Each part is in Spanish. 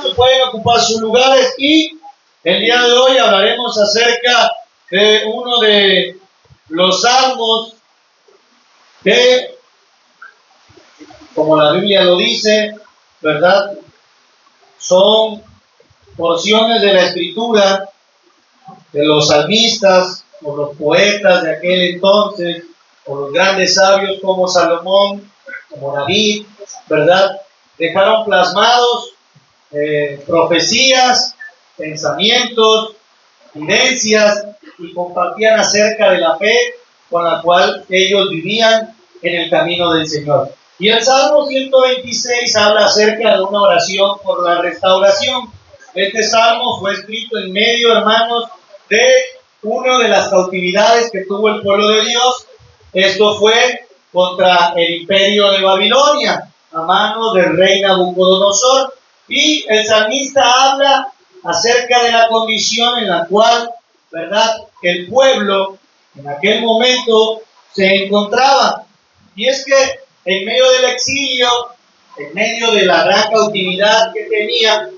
hermanos pueden ocupar sus lugares y el día de hoy hablaremos acerca de uno de los salmos que, como la Biblia lo dice, ¿verdad? Son porciones de la Escritura de los salmistas o los poetas de aquel entonces, o los grandes sabios como Salomón, como David, ¿verdad? Dejaron plasmados profecías, pensamientos, vivencias y compartían acerca de la fe con la cual ellos vivían en el camino del Señor. Y el Salmo 126 habla acerca de una oración por la restauración. Este salmo fue escrito en medio, hermanos, de una de las cautividades que tuvo el pueblo de Dios. Esto fue contra el imperio de Babilonia, a manos del rey Nabucodonosor. Y el salmista habla acerca de la condición en la cual, ¿verdad?, el pueblo en aquel momento se encontraba. Y es que en medio del exilio, en medio de la gran cautividad que tenía,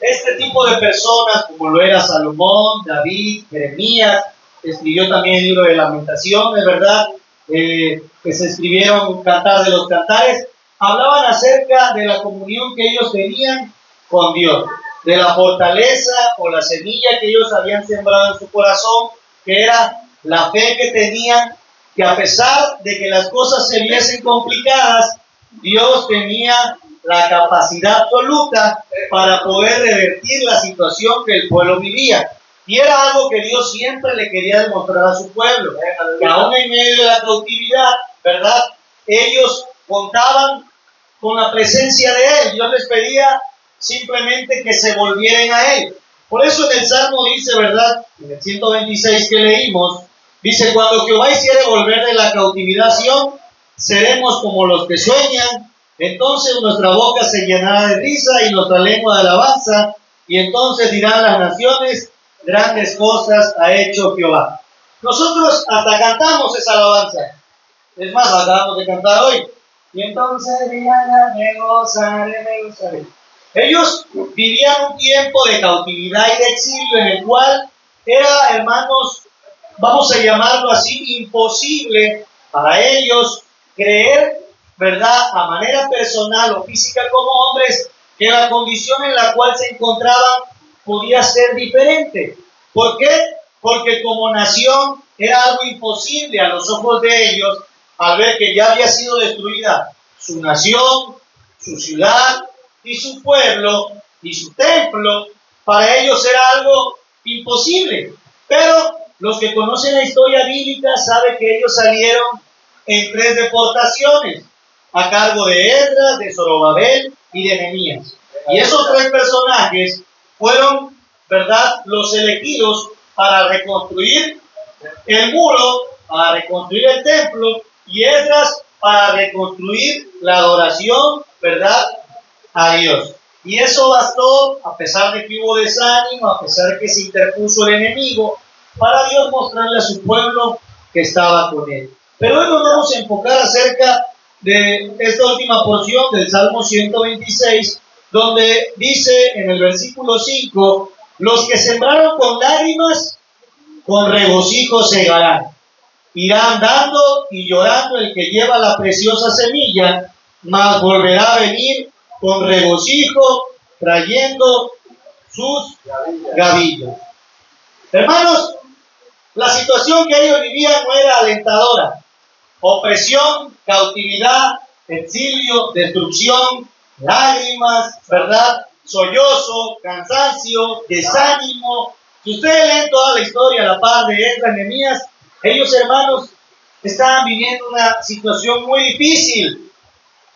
este tipo de personas, como lo era Salomón, David, Jeremías, escribió también el libro de Lamentaciones, ¿verdad?, que se escribieron Cantar de los Cantares, hablaban acerca de la comunión que ellos tenían con Dios, de la fortaleza o la semilla que ellos habían sembrado en su corazón, que era la fe que tenían, que a pesar de que las cosas se viesen complicadas, Dios tenía la capacidad absoluta para poder revertir la situación que el pueblo vivía. Y era algo que Dios siempre le quería demostrar a su pueblo, que aún en medio de la cautividad, ¿verdad?, ellos contaban con la presencia de Él. Dios les pedía simplemente que se volvieran a Él. Por eso en el Salmo dice, ¿verdad?, en el 126 que leímos, dice: cuando Jehová hiciere volver de la cautividad a Sión, seremos como los que sueñan. Entonces nuestra boca se llenará de risa y nuestra lengua de alabanza, y entonces dirán las naciones: grandes cosas ha hecho Jehová. Nosotros hasta cantamos esa alabanza. Es más, la acabamos de cantar hoy. Y entonces dirán: me gozaré, me gozaré. Ellos vivían un tiempo de cautividad y de exilio en el cual era, hermanos, vamos a llamarlo así, imposible para ellos creer, ¿verdad?, a manera personal o física como hombres, que la condición en la cual se encontraban podía ser diferente. ¿Por qué? Porque como nación era algo imposible a los ojos de ellos, al ver que ya había sido destruida su nación, su ciudad y su pueblo y su templo. Para ellos era algo imposible. Pero los que conocen la historia bíblica saben que ellos salieron en 3 deportaciones a cargo de Esdras, de Zorobabel y de Nehemías. Y esos 3 personajes fueron, ¿verdad?, los elegidos para reconstruir el muro, para reconstruir el templo, y Esdras para reconstruir la adoración, ¿verdad?, a Dios. Y eso bastó, a pesar de que hubo desánimo, a pesar de que se interpuso el enemigo, para Dios mostrarle a su pueblo que estaba con él. Pero hoy nos vamos a enfocar acerca de esta última porción del Salmo 126, donde dice en el versículo 5: los que sembraron con lágrimas, con regocijo segarán. Irán dando y llorando el que lleva la preciosa semilla, mas volverá a venir con regocijo, trayendo sus gavillas. Hermanos, la situación que ellos vivían no era alentadora. Opresión, cautividad, exilio, destrucción, lágrimas, ¿verdad?, sollozo, cansancio, desánimo. Si ustedes leen toda la historia a la par de Esdras y Nehemías, ellos, hermanos, estaban viviendo una situación muy difícil,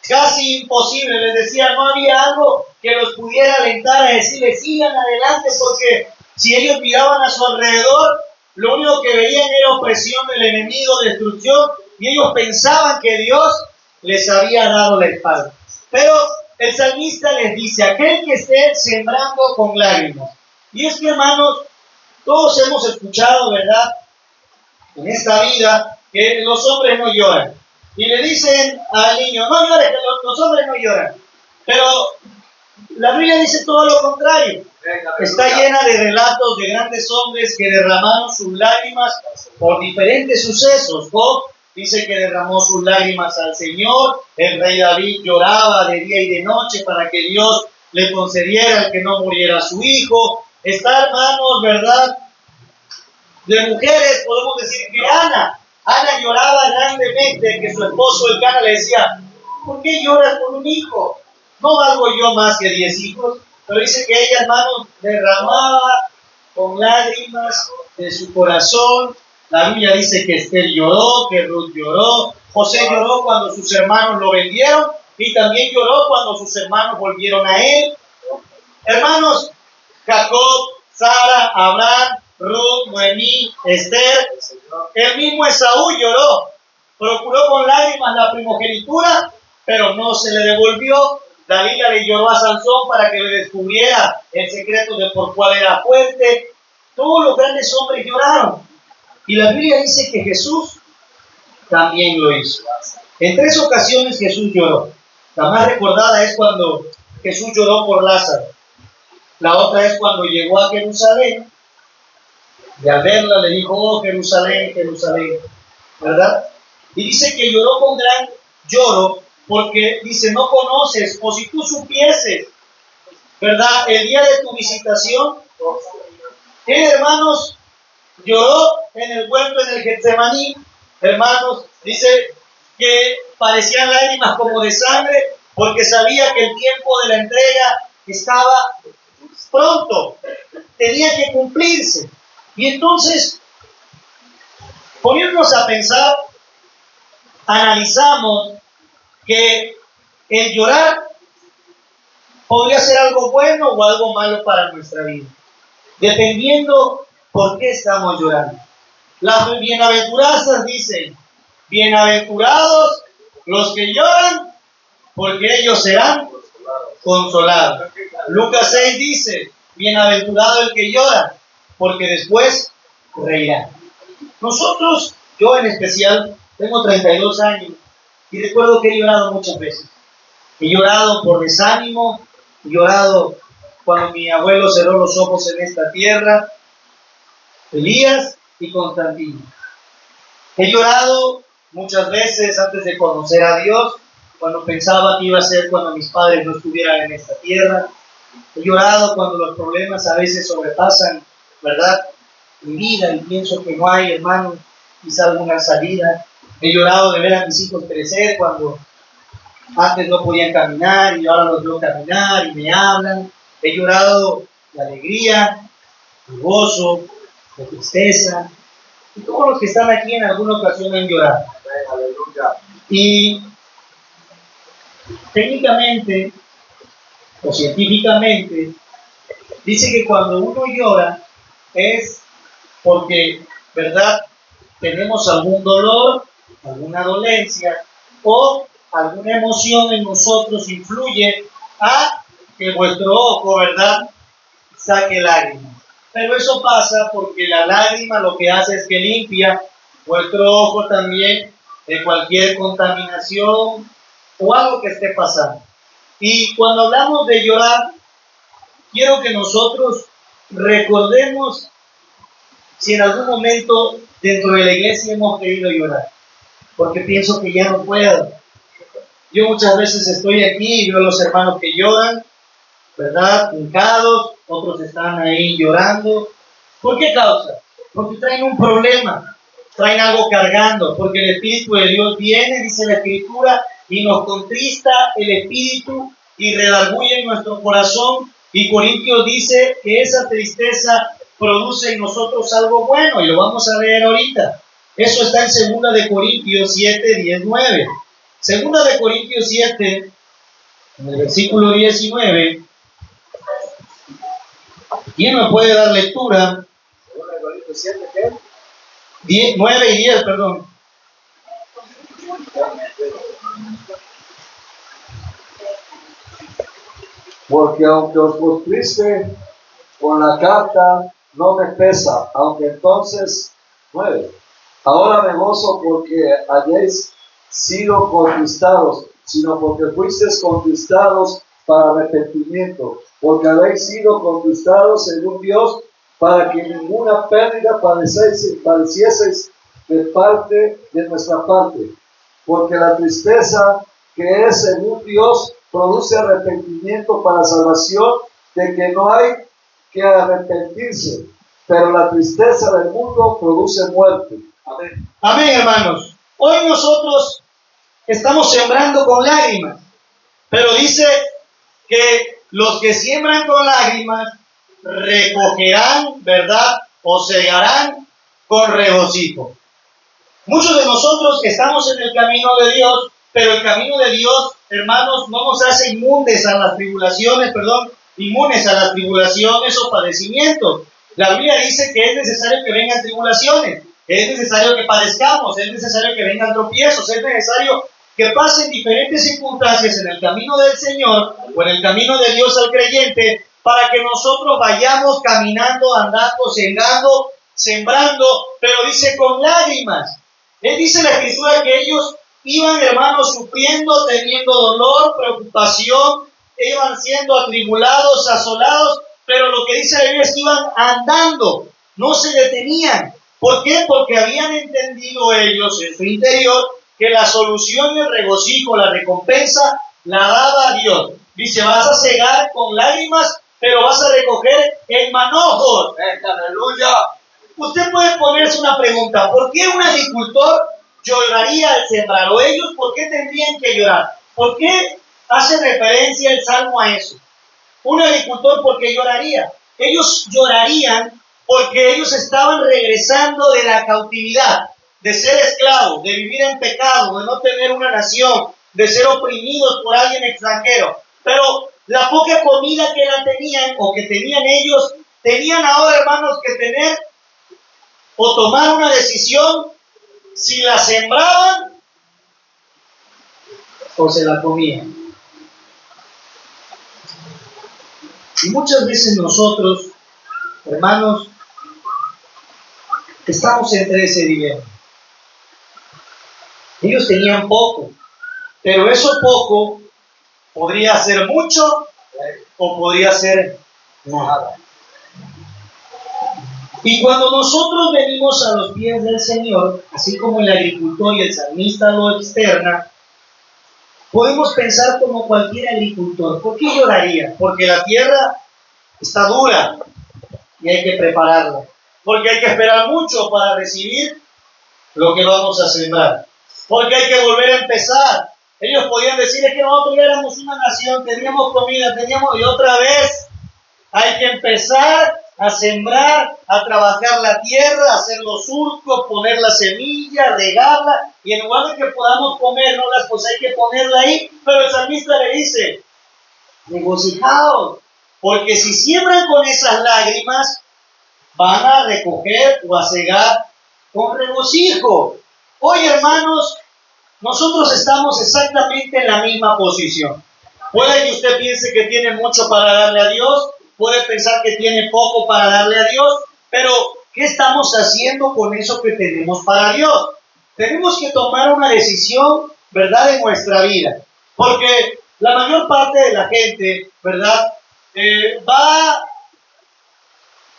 casi imposible. Les decía, no había algo que los pudiera alentar a decirles: sigan adelante, porque si ellos miraban a su alrededor, lo único que veían era opresión del enemigo, destrucción, y ellos pensaban que Dios les había dado la espalda. Pero el salmista les dice: aquel que esté sembrando con lágrimas. Y es que, hermanos, todos hemos escuchado, ¿verdad?, en esta vida, que los hombres no lloran. Y le dicen al niño: no llores, que los hombres no lloran. Pero La Biblia dice todo lo contrario. Está llena de relatos de grandes hombres que derramaron sus lágrimas por diferentes sucesos. Job dice que derramó sus lágrimas al Señor. El rey David lloraba de día y de noche para que Dios le concediera el que no muriera su hijo. Está, hermanos, ¿verdad? De mujeres podemos decir que Ana lloraba grandemente, que su esposo Elcana le decía: ¿por qué lloras por un hijo? ¿No valgo yo más que 10 hijos? Pero dice que ella, hermanos, derramaba con lágrimas de su corazón. La Biblia dice que Esther lloró, que Ruth lloró, José lloró cuando sus hermanos lo vendieron y también lloró cuando sus hermanos volvieron a él. Hermanos, Jacob, Sara, Abraham, Ruth, Noemí, Esther, el mismo Esaú lloró, procuró con lágrimas la primogenitura, pero no se le devolvió. Dalila le lloró a Sansón para que le descubriera el secreto de por cuál era fuerte. Todos los grandes hombres lloraron. Y la Biblia dice que Jesús también lo hizo. En 3 ocasiones Jesús lloró. La más recordada es cuando Jesús lloró por Lázaro. La otra es cuando llegó a Jerusalén y al verla le dijo: oh Jerusalén, Jerusalén, ¿verdad? Y dice que lloró con gran lloro porque dice: no conoces, o si tú supieses, ¿verdad?, el día de tu visitación. Él, hermanos, lloró en el huerto, en el Getsemaní. Hermanos, dice que parecían lágrimas como de sangre porque sabía que el tiempo de la entrega estaba pronto, tenía que cumplirse. Y entonces, poniéndonos a pensar, analizamos que el llorar podría ser algo bueno o algo malo para nuestra vida, dependiendo por qué estamos llorando. Las bienaventuranzas dicen: bienaventurados los que lloran, porque ellos serán consolados. Lucas 6 dice: bienaventurado el que llora, porque después reirá. Nosotros, yo en especial, tengo 32 años y recuerdo que he llorado muchas veces. He llorado por desánimo, he llorado cuando mi abuelo cerró los ojos en esta tierra, Elías y Constantino. He llorado muchas veces antes de conocer a Dios, cuando pensaba que iba a ser cuando mis padres no estuvieran en esta tierra. He llorado cuando los problemas a veces sobrepasan, ¿verdad?, mi vida y pienso que no hay, hermano, quizá alguna salida. He llorado de ver a mis hijos crecer cuando antes no podían caminar y ahora los veo caminar y me hablan. He llorado de alegría, de gozo, de tristeza. Y todos los que están aquí en alguna ocasión han llorado. Y técnicamente o científicamente dice que cuando uno llora es porque, ¿verdad?, tenemos algún dolor, alguna dolencia o alguna emoción en nosotros influye a que vuestro ojo, ¿verdad?, saque lágrimas. Pero eso pasa porque la lágrima lo que hace es que limpia vuestro ojo también de cualquier contaminación o algo que esté pasando. Y cuando hablamos de llorar, quiero que nosotros recordemos si en algún momento dentro de la iglesia hemos querido llorar, porque pienso que ya no puedo. Yo muchas veces estoy aquí y veo a los hermanos que lloran, ¿verdad?, hincados, otros están ahí llorando. ¿Por qué causa? Porque traen un problema, traen algo cargando, porque el Espíritu de Dios viene, dice la Escritura, y nos contrista el espíritu y redarguye en nuestro corazón. Y Corintios dice que esa tristeza produce en nosotros algo bueno, y lo vamos a leer ahorita. Eso está en 2 de Corintios 7, 10, 9. 2 de Corintios 7, en el versículo 19. ¿Quién me puede dar lectura? 2 de Corintios 7, ¿qué? 9 y 10, perdón. Porque aunque os frustriste con la carta, no me pesa, aunque entonces, 9. Ahora me gozo porque hayáis sido conquistados, sino porque fuisteis conquistados para arrepentimiento, porque habéis sido conquistados según Dios, para que ninguna pérdida padecieseis de nuestra parte, porque la tristeza que es según Dios produce arrepentimiento para salvación, de que no hay que arrepentirse, pero la tristeza del mundo produce muerte. Amén. Amén, hermanos. Hoy nosotros estamos sembrando con lágrimas, pero dice que los que siembran con lágrimas recogerán, ¿verdad? O segarán con regocijo. Muchos de nosotros estamos en el camino de Dios, pero el camino de Dios, hermanos, no nos hace inmunes a las tribulaciones o padecimientos. La Biblia dice que es necesario que vengan tribulaciones, es necesario que padezcamos, es necesario que vengan tropiezos, es necesario que pasen diferentes circunstancias en el camino del Señor o en el camino de Dios al creyente, para que nosotros vayamos caminando, andando, sembrando, pero dice con lágrimas. Él dice la Escritura que ellos iban, hermanos, sufriendo, teniendo dolor, preocupación, iban siendo atribulados, asolados, pero lo que dice la Biblia es que iban andando, no se detenían. ¿Por qué? Porque habían entendido ellos en su interior que la solución, el regocijo, la recompensa, la daba Dios. Dice, vas a cegar con lágrimas, pero vas a recoger en manojos. ¡Aleluya! Usted puede ponerse una pregunta, ¿por qué un agricultor lloraría al sembrar? ¿O ellos por qué tendrían que llorar? ¿Por qué hace referencia el Salmo a eso? Un agricultor, ¿por qué lloraría? Ellos llorarían porque ellos estaban regresando de la cautividad, de ser esclavos, de vivir en pecado, de no tener una nación, de ser oprimidos por alguien extranjero. Pero la poca comida que la tenían o que tenían ellos, tenían ahora, hermanos, que tener o tomar una decisión si la sembraban o se la comían. Y muchas veces nosotros, hermanos, estamos entre ese dilema. Ellos tenían poco, pero eso poco podría ser mucho o podría ser nada. Y cuando nosotros venimos a los pies del Señor, así como el agricultor y el salmista lo externa, podemos pensar como cualquier agricultor. ¿Por qué lloraría? Porque la tierra está dura y hay que prepararla. Porque hay que esperar mucho para recibir lo que vamos a sembrar. Porque hay que volver a empezar. Ellos podían decir, es que nosotros ya éramos una nación, teníamos comida, y otra vez hay que empezar a sembrar, a trabajar la tierra, hacer los surcos, poner la semilla, regarla, y en lugar de que podamos comérnoslas, pues hay que ponerla ahí. Pero el salmista le dice, regocijaos, porque si siembran con esas lágrimas, van a recoger o a cegar con regocijo. Hoy, hermanos, nosotros estamos exactamente en la misma posición. Puede que usted piense que tiene mucho para darle a Dios, puede pensar que tiene poco para darle a Dios, pero ¿qué estamos haciendo con eso que tenemos para Dios? Tenemos que tomar una decisión, ¿verdad?, en nuestra vida, porque la mayor parte de la gente, ¿verdad?,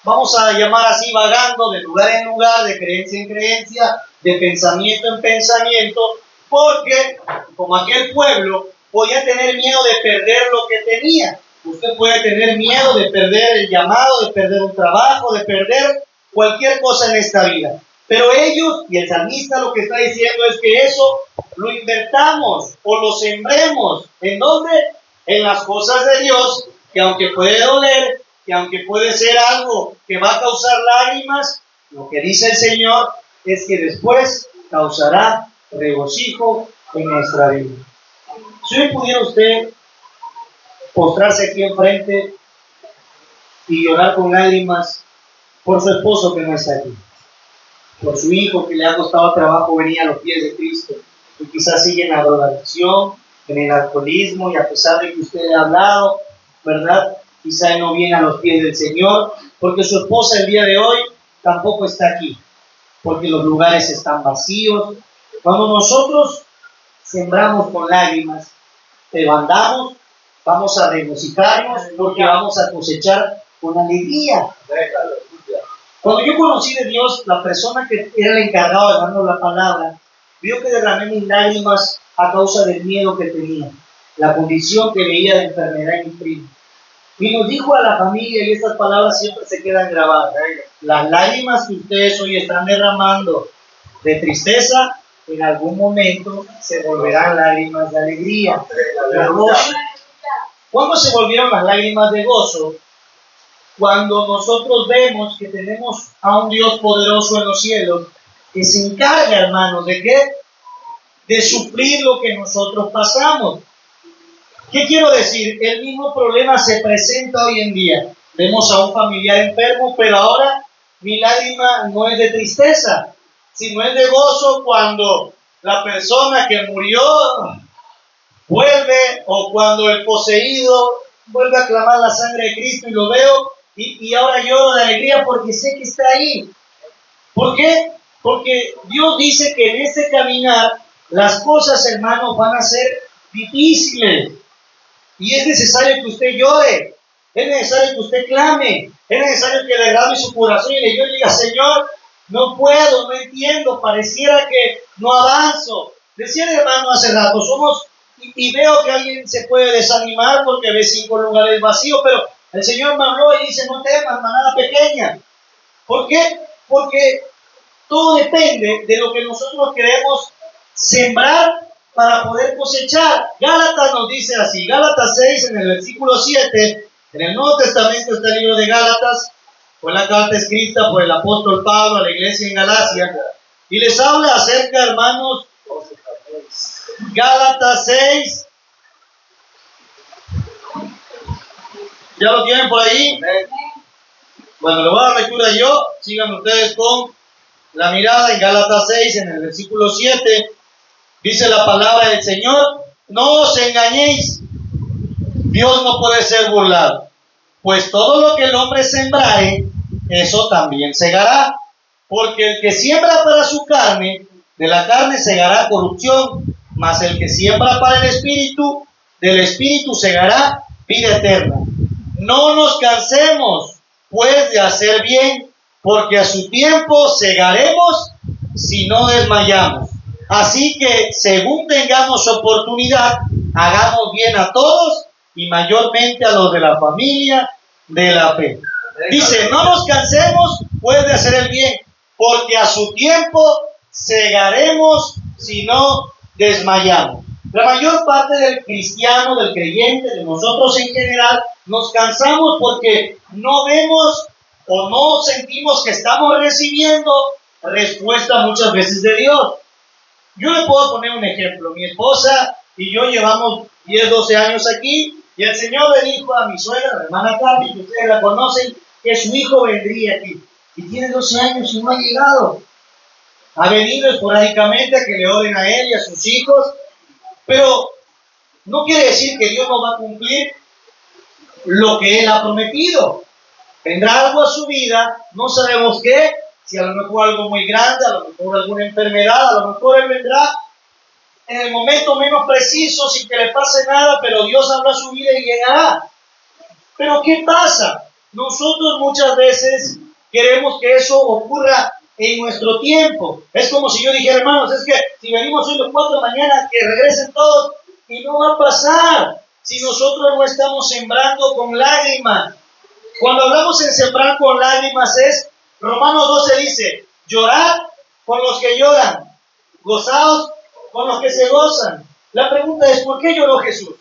vamos a llamar así, vagando de lugar en lugar, de creencia en creencia, de pensamiento en pensamiento, porque como aquel pueblo podía tener miedo de perder lo que tenía. Usted puede tener miedo de perder el llamado, de perder un trabajo, de perder cualquier cosa en esta vida. Pero ellos, y el salmista lo que está diciendo es que eso lo invertamos o lo sembremos. ¿En dónde? En las cosas de Dios, que aunque puede doler, que aunque puede ser algo que va a causar lágrimas, lo que dice el Señor es que después causará regocijo en nuestra vida. Si hoy pudiera usted postrarse aquí enfrente y llorar con lágrimas por su esposo que no está aquí, por su hijo que le ha costado trabajo venir a los pies de Cristo, y quizás sigue en la drogadicción, en el alcoholismo, y a pesar de que usted le ha hablado, ¿verdad?, quizá no viene a los pies del Señor, porque su esposa el día de hoy tampoco está aquí, porque los lugares están vacíos. Cuando nosotros sembramos con lágrimas, pero andamos, Vamos a regocijarnos porque vamos a cosechar con alegría. Cuando yo conocí de Dios, la persona que era el encargado de darnos la palabra, vio que derramé mis lágrimas a causa del miedo que tenía, la condición que veía de enfermedad en mi primo. Y nos dijo a la familia, y estas palabras siempre se quedan grabadas: las lágrimas que ustedes hoy están derramando de tristeza, en algún momento se volverán lágrimas de alegría, de gozo. ¿Cuándo se volvieron las lágrimas de gozo? Cuando nosotros vemos que tenemos a un Dios poderoso en los cielos, que se encarga, hermanos, ¿de qué? De suplir lo que nosotros pasamos. ¿Qué quiero decir? El mismo problema se presenta hoy en día. Vemos a un familiar enfermo, pero ahora mi lágrima no es de tristeza, sino es de gozo cuando la persona que murió vuelve, o cuando el poseído vuelve a clamar la sangre de Cristo y lo veo, y ahora lloro de alegría porque sé que está ahí. ¿Por qué? Porque Dios dice que en este caminar las cosas, hermanos, van a ser difíciles. Y es necesario que usted llore, es necesario que usted clame, es necesario que derrame su corazón y le diga: Señor, no puedo, no entiendo, pareciera que no avanzo. Decía el hermano hace rato, y veo que alguien se puede desanimar porque ve 5 lugares vacíos, pero el Señor me habló y dice: no temas, manada pequeña. ¿Por qué? Porque todo depende de lo que nosotros queremos sembrar para poder cosechar. Gálatas nos dice así, Gálatas 6 en el versículo 7, en el Nuevo Testamento está el libro de Gálatas, fue la carta escrita por el apóstol Pablo a la iglesia en Galacia, y les habla acerca, hermanos, Gálatas 6, ¿ya lo tienen por ahí? Bueno, le voy a dar lectura yo, sigan ustedes con la mirada en Gálatas 6, en el versículo 7, dice la palabra del Señor: no os engañéis, Dios no puede ser burlado, pues todo lo que el hombre sembrare, eso también segará, porque el que siembra para su carne, de la carne segará corrupción, mas el que siembra para el Espíritu, del Espíritu segará vida eterna. No nos cansemos, pues, de hacer bien, porque a su tiempo segaremos si no desmayamos. Así que, según tengamos oportunidad, hagamos bien a todos y mayormente a los de la familia de la fe. Dice: no nos cansemos, pues, de hacer el bien, porque a su tiempo segaremos si no desmayamos. La mayor parte del cristiano, del creyente, de nosotros en general, nos cansamos porque no vemos o no sentimos que estamos recibiendo respuesta muchas veces de Dios. Yo le puedo poner un ejemplo. Mi esposa y yo llevamos 10, 12 años aquí, y el Señor le dijo a mi suegra, la hermana Carmen, que ustedes la conocen, que su hijo vendría aquí. Y tiene 12 años y no ha llegado. Ha venido esporádicamente a que le oren a él y a sus hijos, pero no quiere decir que Dios no va a cumplir lo que Él ha prometido. Vendrá algo a su vida, no sabemos qué, si a lo mejor algo muy grande, a lo mejor alguna enfermedad, a lo mejor Él vendrá en el momento menos preciso, sin que le pase nada, pero Dios habla su vida y llegará. Pero ¿qué pasa? Nosotros muchas veces queremos que eso ocurra en nuestro tiempo. Es como si yo dijera: hermanos, es que si venimos hoy a las 4 de la mañana, que regresen todos, y no va a pasar si nosotros no estamos sembrando con lágrimas. Cuando hablamos en sembrar con lágrimas es, Romanos 12 dice: llorad con los que lloran, gozaos con los que se gozan. La pregunta es: ¿por qué lloró Jesús?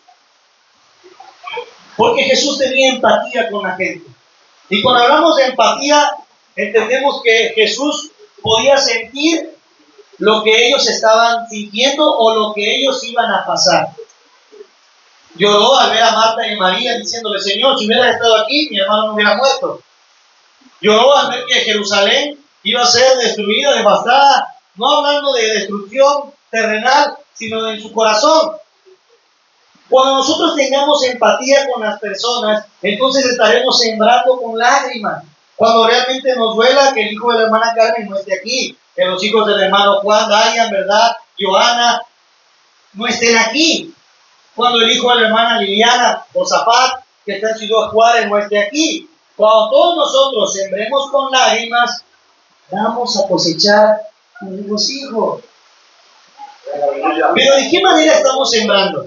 Porque Jesús tenía empatía con la gente. Y cuando hablamos de empatía, entendemos que Jesús podía sentir lo que ellos estaban sintiendo o lo que ellos iban a pasar. Lloró al ver a Marta y María diciéndole: Señor, si hubieras estado aquí, mi hermano no hubiera muerto. Lloró al ver que Jerusalén iba a ser destruida, devastada, no hablando de destrucción terrenal, sino en su corazón. Cuando nosotros tengamos empatía con las personas, entonces estaremos sembrando con lágrimas. Cuando realmente nos duela que el hijo de la hermana Carmen no esté aquí, que los hijos del hermano Juan, Dayan, ¿verdad?, Joana, no estén aquí. Cuando el hijo de la hermana Liliana Josafat, que está en Ciudad Juárez, no esté aquí. Cuando todos nosotros sembremos con lágrimas, vamos a cosechar con regocijo. Pero ¿de qué manera estamos sembrando?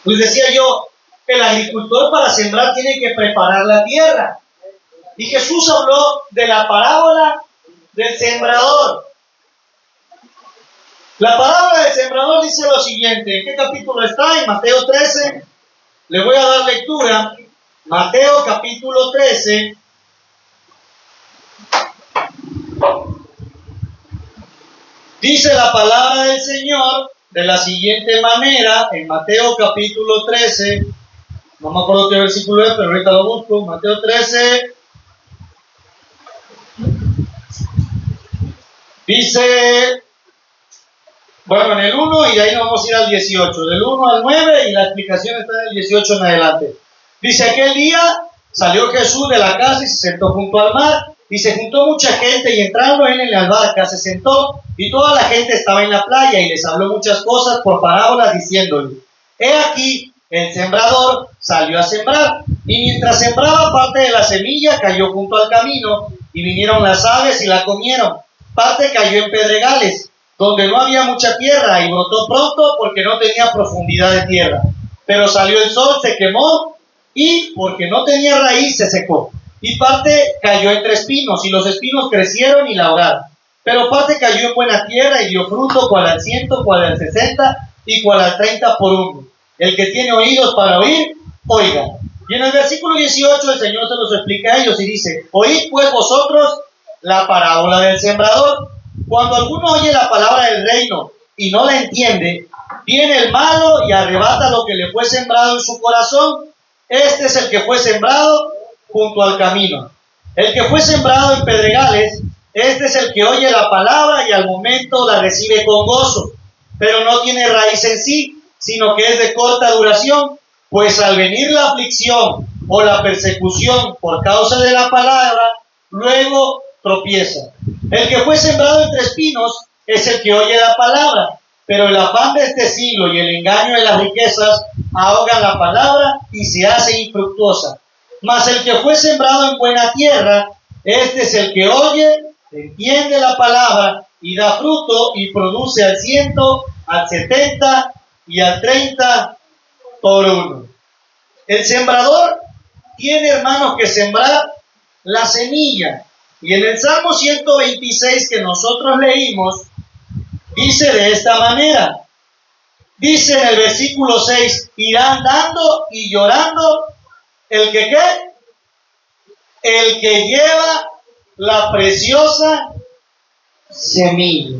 Pues decía yo, el agricultor para sembrar tiene que preparar la tierra. Y Jesús habló de la parábola del sembrador. La parábola del sembrador dice lo siguiente. ¿En qué capítulo está? En Mateo 13. Le voy a dar lectura. Mateo capítulo 13. Dice la palabra del Señor de la siguiente manera, en Mateo capítulo 13, no me acuerdo qué versículo es, pero ahorita lo busco, Mateo 13, dice, bueno, en el 1 y de ahí nos vamos a ir al 18, del 1 al 9 y la explicación está en el 18 en adelante. Dice, aquel día salió Jesús de la casa y se sentó junto al mar. Y se juntó mucha gente y entrando él en la barca se sentó y toda la gente estaba en la playa y les habló muchas cosas por parábolas diciéndole, he aquí el sembrador salió a sembrar y mientras sembraba parte de la semilla cayó junto al camino y vinieron las aves y la comieron. Parte cayó en pedregales donde no había mucha tierra y brotó pronto porque no tenía profundidad de tierra. Pero salió el sol, se quemó y porque no tenía raíz se secó. Y parte cayó entre espinos, y los espinos crecieron y la ahogaron. Pero parte cayó en buena tierra y dio fruto, cual al 100, cual al 60 y cual al 30 por uno. El que tiene oídos para oír, oiga. Y en el versículo 18 el Señor se los explica a ellos y dice, oíd pues vosotros la parábola del sembrador. Cuando alguno oye la palabra del reino y no la entiende, viene el malo y arrebata lo que le fue sembrado en su corazón. Este es el que fue sembrado junto al camino. El que fue sembrado en pedregales, este es el que oye la palabra y al momento la recibe con gozo, pero no tiene raíz en sí, sino que es de corta duración, pues al venir la aflicción o la persecución por causa de la palabra, luego tropieza. El que fue sembrado entre espinos es el que oye la palabra, pero el afán de este siglo y el engaño de las riquezas ahogan la palabra y se hace infructuosa. Mas el que fue sembrado en buena tierra, este es el que oye, entiende la palabra y da fruto y produce al 100, al 70 y al 30 por uno. El sembrador tiene, hermanos, que sembrar la semilla. Y en el Salmo 126 que nosotros leímos, dice de esta manera. Dice en el versículo 6, irá andando y llorando el que ¿qué? El que lleva la preciosa semilla.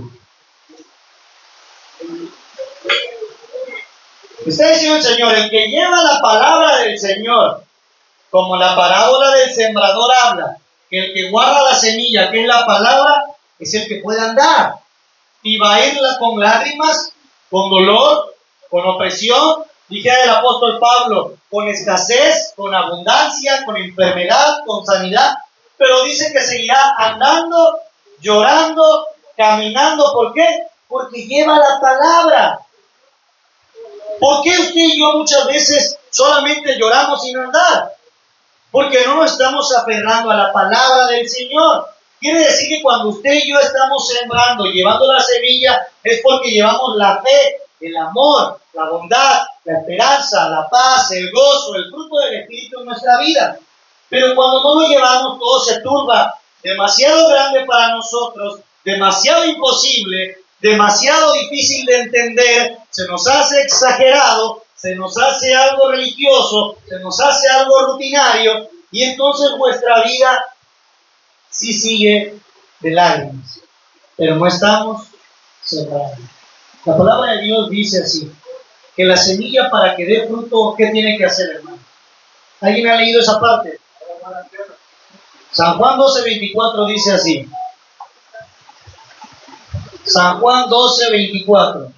Está diciendo el Señor, el que lleva la palabra del Señor, como la parábola del sembrador habla, que el que guarda la semilla, que es la palabra, es el que puede andar. Y va a irla con lágrimas, con dolor, con opresión, dijera el apóstol Pablo, con escasez, con abundancia, con enfermedad, con sanidad, pero dice que seguirá andando, llorando, caminando. ¿Por qué? Porque lleva la palabra. ¿Por qué usted y yo muchas veces solamente lloramos sin andar? Porque no nos estamos aferrando a la palabra del Señor. Quiere decir que cuando usted y yo estamos sembrando, llevando la semilla, es porque llevamos la fe, el amor, la bondad, la esperanza, la paz, el gozo, el fruto del Espíritu en nuestra vida. Pero cuando no lo llevamos, todo se turba, demasiado grande para nosotros, demasiado imposible, demasiado difícil de entender, se nos hace exagerado, se nos hace algo religioso, se nos hace algo rutinario, y entonces nuestra vida sí sigue de lágrimas, pero no estamos sembrando. La palabra de Dios dice así, que la semilla para que dé fruto, ¿qué tiene que hacer, hermano? ¿Alguien ha leído esa parte? San Juan 12:24 dice así. San Juan 12:24.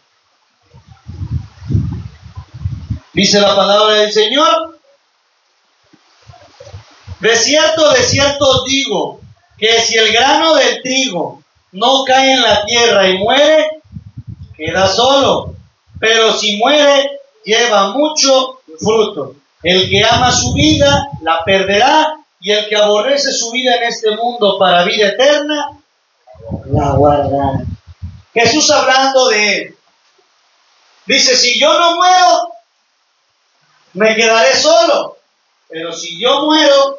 Dice la palabra del Señor. De cierto os digo, que si el grano del trigo no cae en la tierra y muere, queda solo, pero si muere, lleva mucho fruto. El que ama su vida, la perderá, y el que aborrece su vida en este mundo para vida eterna, la guardará. Jesús hablando de él, dice, si yo no muero, me quedaré solo, pero si yo muero,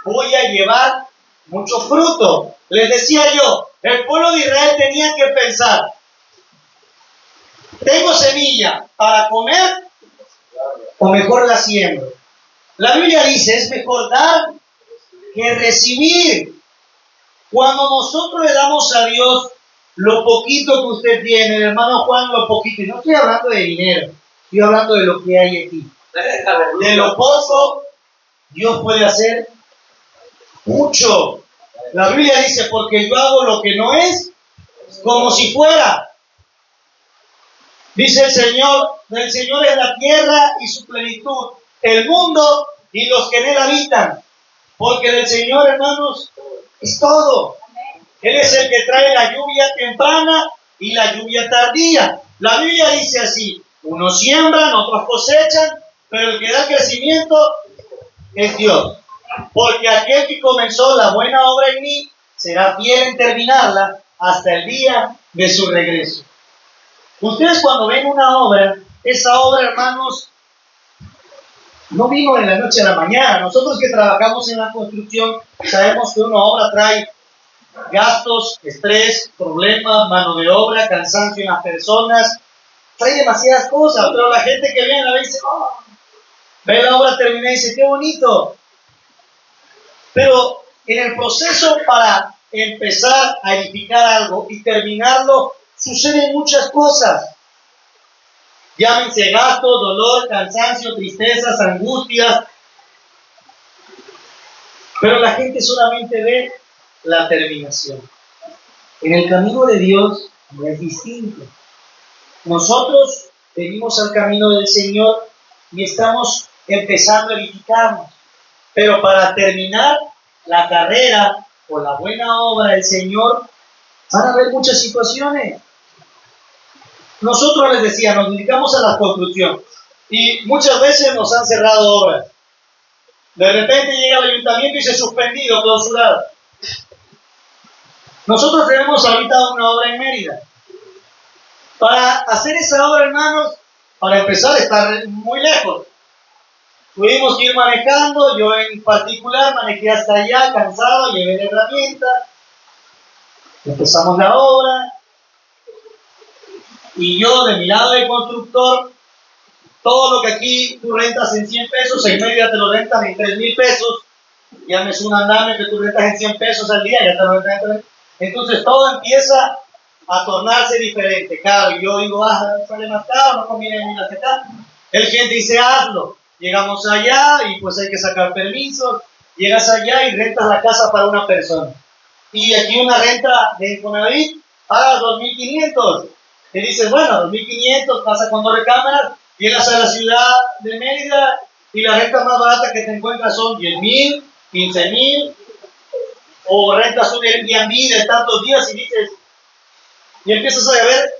voy a llevar mucho fruto. Les decía yo, el pueblo de Israel tenía que pensar, ¿tengo semilla para comer o mejor la siembro? La Biblia dice, es mejor dar que recibir. Cuando nosotros le damos a Dios lo poquito que usted tiene, hermano Juan, lo poquito, y no estoy hablando de dinero, estoy hablando de lo que hay aquí. De lo poco, Dios puede hacer mucho. La Biblia dice, porque yo hago lo que no es, como si fuera. Dice el Señor, del Señor es la tierra y su plenitud, el mundo y los que en él habitan. Porque del Señor, hermanos, es todo. Él es el que trae la lluvia temprana y la lluvia tardía. La Biblia dice así, unos siembran, otros cosechan, pero el que da crecimiento es Dios. Porque aquel que comenzó la buena obra en mí, será fiel en terminarla hasta el día de su regreso. Ustedes cuando ven una obra, esa obra, hermanos, no vino de la noche a la mañana. Nosotros que trabajamos en la construcción, sabemos que una obra trae gastos, estrés, problemas, mano de obra, cansancio en las personas, trae demasiadas cosas, pero la gente que viene la ve y dice, oh, ve la obra terminada y dice, qué bonito. Pero en el proceso para empezar a edificar algo y terminarlo, suceden muchas cosas. Llámense gastos, dolor, cansancio, tristezas, angustias. Pero la gente solamente ve la terminación. En el camino de Dios no es distinto. Nosotros venimos al camino del Señor y estamos empezando a edificarnos. Pero para terminar la carrera o la buena obra del Señor, van a haber muchas situaciones. Nosotros les decía, nos dedicamos a la construcción y muchas veces nos han cerrado obras. De repente llega el ayuntamiento y dice suspendido, clausurado. Nosotros tenemos ahorita una obra en Mérida. Para hacer esa obra, hermanos, para empezar, está muy lejos. Tuvimos que ir manejando, yo en particular manejé hasta allá, cansado, llevé la herramienta, empezamos la obra, y yo de mi lado de constructor, todo lo que aquí tú rentas en 100 pesos, en Mérida te lo rentan en 3,000 pesos, ya me es un andamio que tú rentas en 100 pesos al día, ya te lo rentan en 3,000. Entonces todo empieza a tornarse diferente, claro, y yo digo, sale más caro, no conviene venir hasta acá. El cliente dice, hazlo. Llegamos allá y pues hay que sacar permisos, llegas allá y rentas la casa para una persona. Y aquí una renta de Infonavit pagas 2,500. Y dices, bueno, 2,500 pasa con 2 recámaras, llegas a la ciudad de Mérida y la renta más barata que te encuentras son 10,000, 15,000, o rentas un Airbnb de tantos días y dices, y empiezas a ver,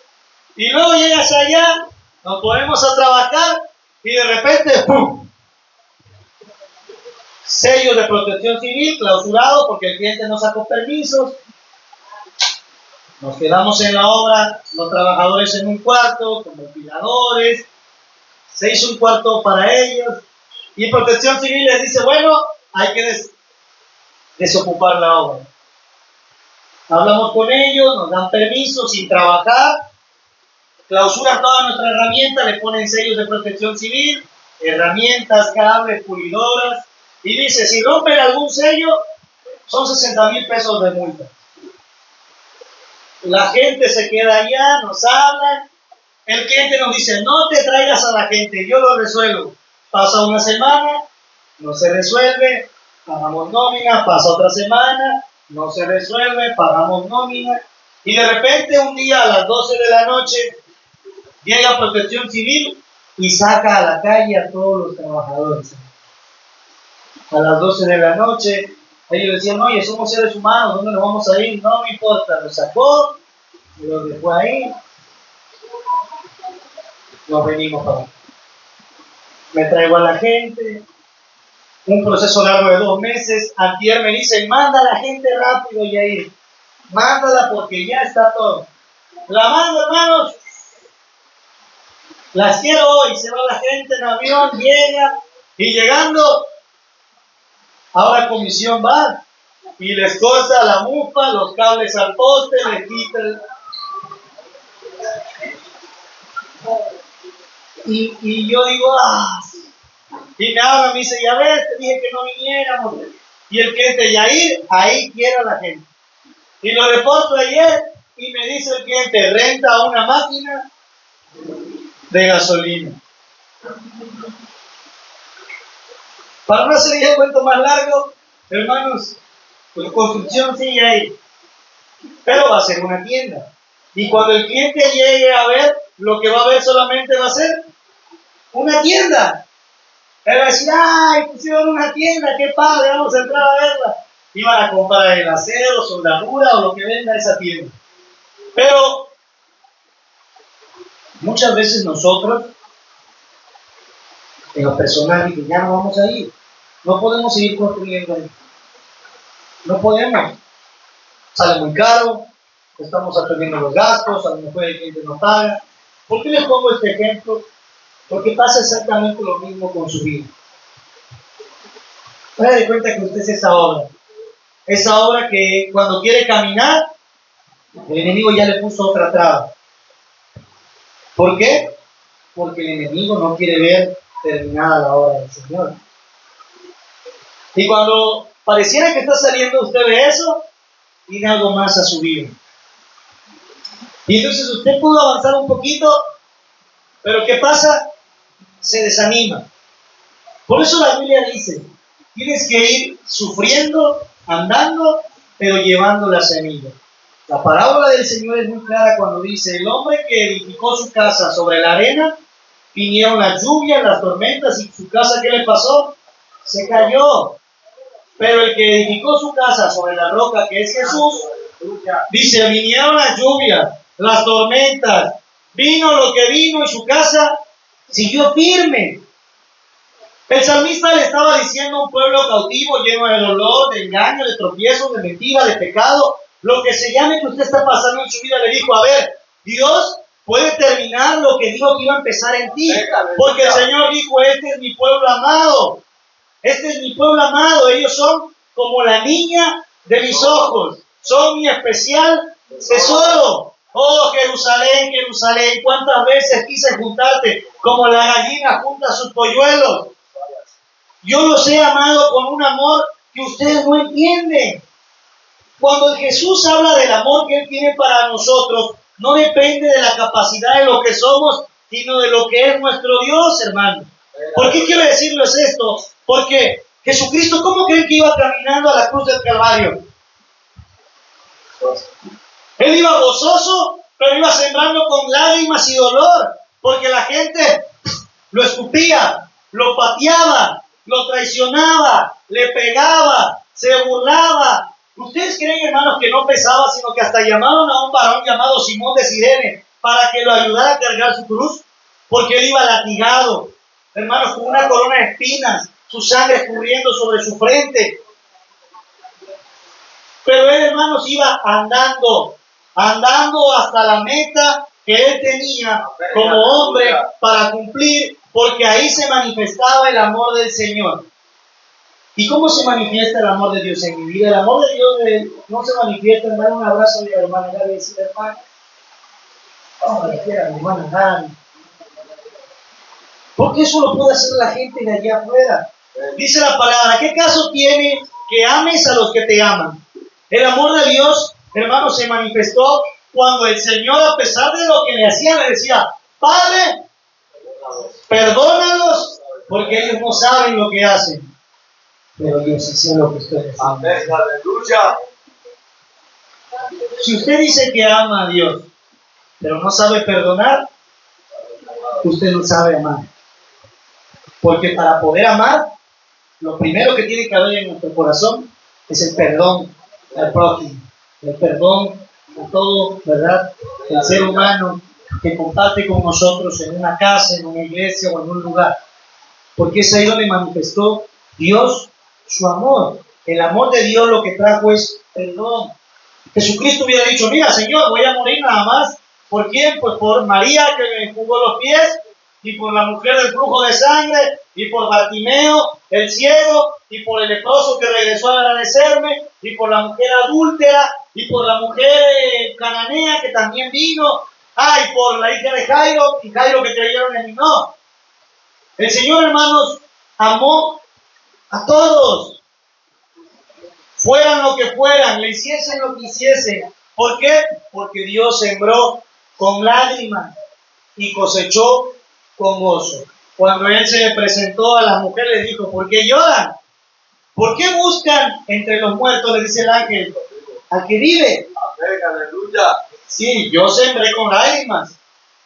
y luego llegas allá, nos ponemos a trabajar y de repente, ¡pum! Sellos de protección civil, clausurado porque el cliente no sacó permisos. Nos quedamos en la obra, los trabajadores en un cuarto, como ventiladores, se hizo un cuarto para ellos, y protección civil les dice, bueno, hay que desocupar la obra. Hablamos con ellos, nos dan permiso sin trabajar, clausuran toda nuestra herramienta, le ponen sellos de protección civil, herramientas, cables, pulidoras, y dice, si rompen algún sello, son 60,000 pesos de multa. La gente se queda allá, nos hablan, el cliente nos dice, no te traigas a la gente, yo lo resuelvo. Pasa una semana, no se resuelve, pagamos nómina, pasa otra semana, no se resuelve, pagamos nómina, y de repente un día a las 12 de la noche llega Protección Civil y saca a la calle a todos los trabajadores. A las 12 de la noche, ellos decían, oye, somos seres humanos, ¿dónde nos vamos a ir? No me importa, lo sacó, lo dejó ahí. nos venimos para acá. Me traigo a la gente, un proceso largo de 2 meses. Antier me dicen, manda a la gente rápido, Yair. Mándala porque ya está todo. La mando, hermanos. Las quiero hoy. Se va la gente en avión, llega. Y llegando, ahora comisión va y les corta la mufa, los cables al poste, les quita y yo digo, y me habla, me dice, ya ves, te dije que no viniéramos. Y el cliente, Yair, ahí quiero a la gente. Y lo reporto ayer y me dice el cliente, renta una máquina de gasolina. Para no hacer el cuento más largo, hermanos, pues construcción sigue ahí, pero va a ser una tienda. Y cuando el cliente llegue a ver, lo que va a ver solamente va a ser una tienda. Él va a decir, ¡ay, pusieron una tienda, qué padre, vamos a entrar a verla! Y van a comprar el acero, soldadura o lo que venda esa tienda. Pero muchas veces nosotros, en lo personal, ya no vamos a ir. No podemos seguir construyendo ahí. No podemos. Sale muy caro, estamos atendiendo los gastos, a lo mejor el cliente no paga. ¿Por qué les pongo este ejemplo? Porque pasa exactamente lo mismo con su vida. Haga de cuenta que usted es esa obra. Esa obra que cuando quiere caminar, el enemigo ya le puso otra traba. ¿Por qué? Porque el enemigo no quiere ver terminada la obra del Señor. Y cuando pareciera que está saliendo usted de eso, tiene algo más a su vida. Y entonces usted pudo avanzar un poquito, pero ¿qué pasa? Se desanima. Por eso la Biblia dice, tienes que ir sufriendo, andando, pero llevando la semilla. La parábola del Señor es muy clara cuando dice, el hombre que edificó su casa sobre la arena, vinieron las lluvias, las tormentas, y su casa, ¿qué le pasó? Se cayó. Pero el que edificó su casa sobre la roca, que es Jesús, dice, vinieron las lluvias, las tormentas, vino lo que vino y su casa siguió firme. El salmista le estaba diciendo a un pueblo cautivo, lleno de dolor, de engaño, de tropiezos, de mentira, de pecado, lo que se llame que usted está pasando en su vida, le dijo, a ver, Dios puede terminar lo que dijo que iba a empezar en ti, porque el Señor dijo, este es mi pueblo amado, este es mi pueblo amado, ellos son como la niña de mis ojos, son mi especial tesoro. Oh, Jerusalén, Jerusalén, cuántas veces quise juntarte como la gallina junta sus polluelos. Yo los he amado con un amor que ustedes no entienden. Cuando Jesús habla del amor que Él tiene para nosotros, no depende de la capacidad de lo que somos, sino de lo que es nuestro Dios, hermano. ¿Por qué quiero decirles esto? Porque Jesucristo, ¿cómo creen que iba caminando a la cruz del Calvario? Él iba gozoso, pero iba sembrando con lágrimas y dolor, porque la gente lo escupía, lo pateaba, lo traicionaba, le pegaba, se burlaba. ¿Ustedes creen, hermanos, que no pesaba, sino que hasta llamaron a un varón llamado Simón de Cirene para que lo ayudara a cargar su cruz? Porque él iba latigado, hermanos, con una corona de espinas, su sangre escurriendo sobre su frente. Pero él, hermanos, iba andando hasta la meta que él tenía como hombre para cumplir, porque ahí se manifestaba el amor del Señor. ¿Y cómo se manifiesta el amor de Dios en mi vida? El amor de Dios no se manifiesta en dar un abrazo a mi hermana Gaby y decir, hermano, vamos a decir a mi hermana Gaby. Porque eso lo puede hacer la gente de allá afuera. Dice la palabra, ¿qué caso tiene que ames a los que te aman? El amor de Dios, hermano, se manifestó cuando el Señor, a pesar de lo que le hacían, le decía, Padre, perdónalos, porque ellos no saben lo que hacen. Pero Dios sí sabe lo que ustedes hacen. Amén, aleluya. Si usted dice que ama a Dios, pero no sabe perdonar, usted no sabe amar. Porque para poder amar, lo primero que tiene que haber en nuestro corazón es el perdón al prójimo, el perdón a todo, ¿verdad? El ser humano que comparte con nosotros en una casa, en una iglesia o en un lugar. Porque es ahí donde manifestó Dios su amor. El amor de Dios lo que trajo es perdón. Jesucristo hubiera dicho, mira Señor, voy a morir nada más. ¿Por quién? Pues por María que me enjugó los pies, y por la mujer del flujo de sangre, y por Bartimeo, el ciego, y por el leproso que regresó a agradecerme, y por la mujer adúltera, y por la mujer cananea que también vino, y por la hija de Jairo, y Jairo que creyeron en mí. No. El Señor, hermanos, amó a todos, fueran lo que fueran, le hiciesen lo que hiciesen. ¿Por qué? Porque Dios sembró con lágrimas y cosechó con gozo. Cuando Él se le presentó a las mujeres, les dijo, ¿por qué lloran? ¿Por qué buscan entre los muertos? Le dice el ángel, al que vive. Amén, aleluya. Sí, yo sembré con lágrimas,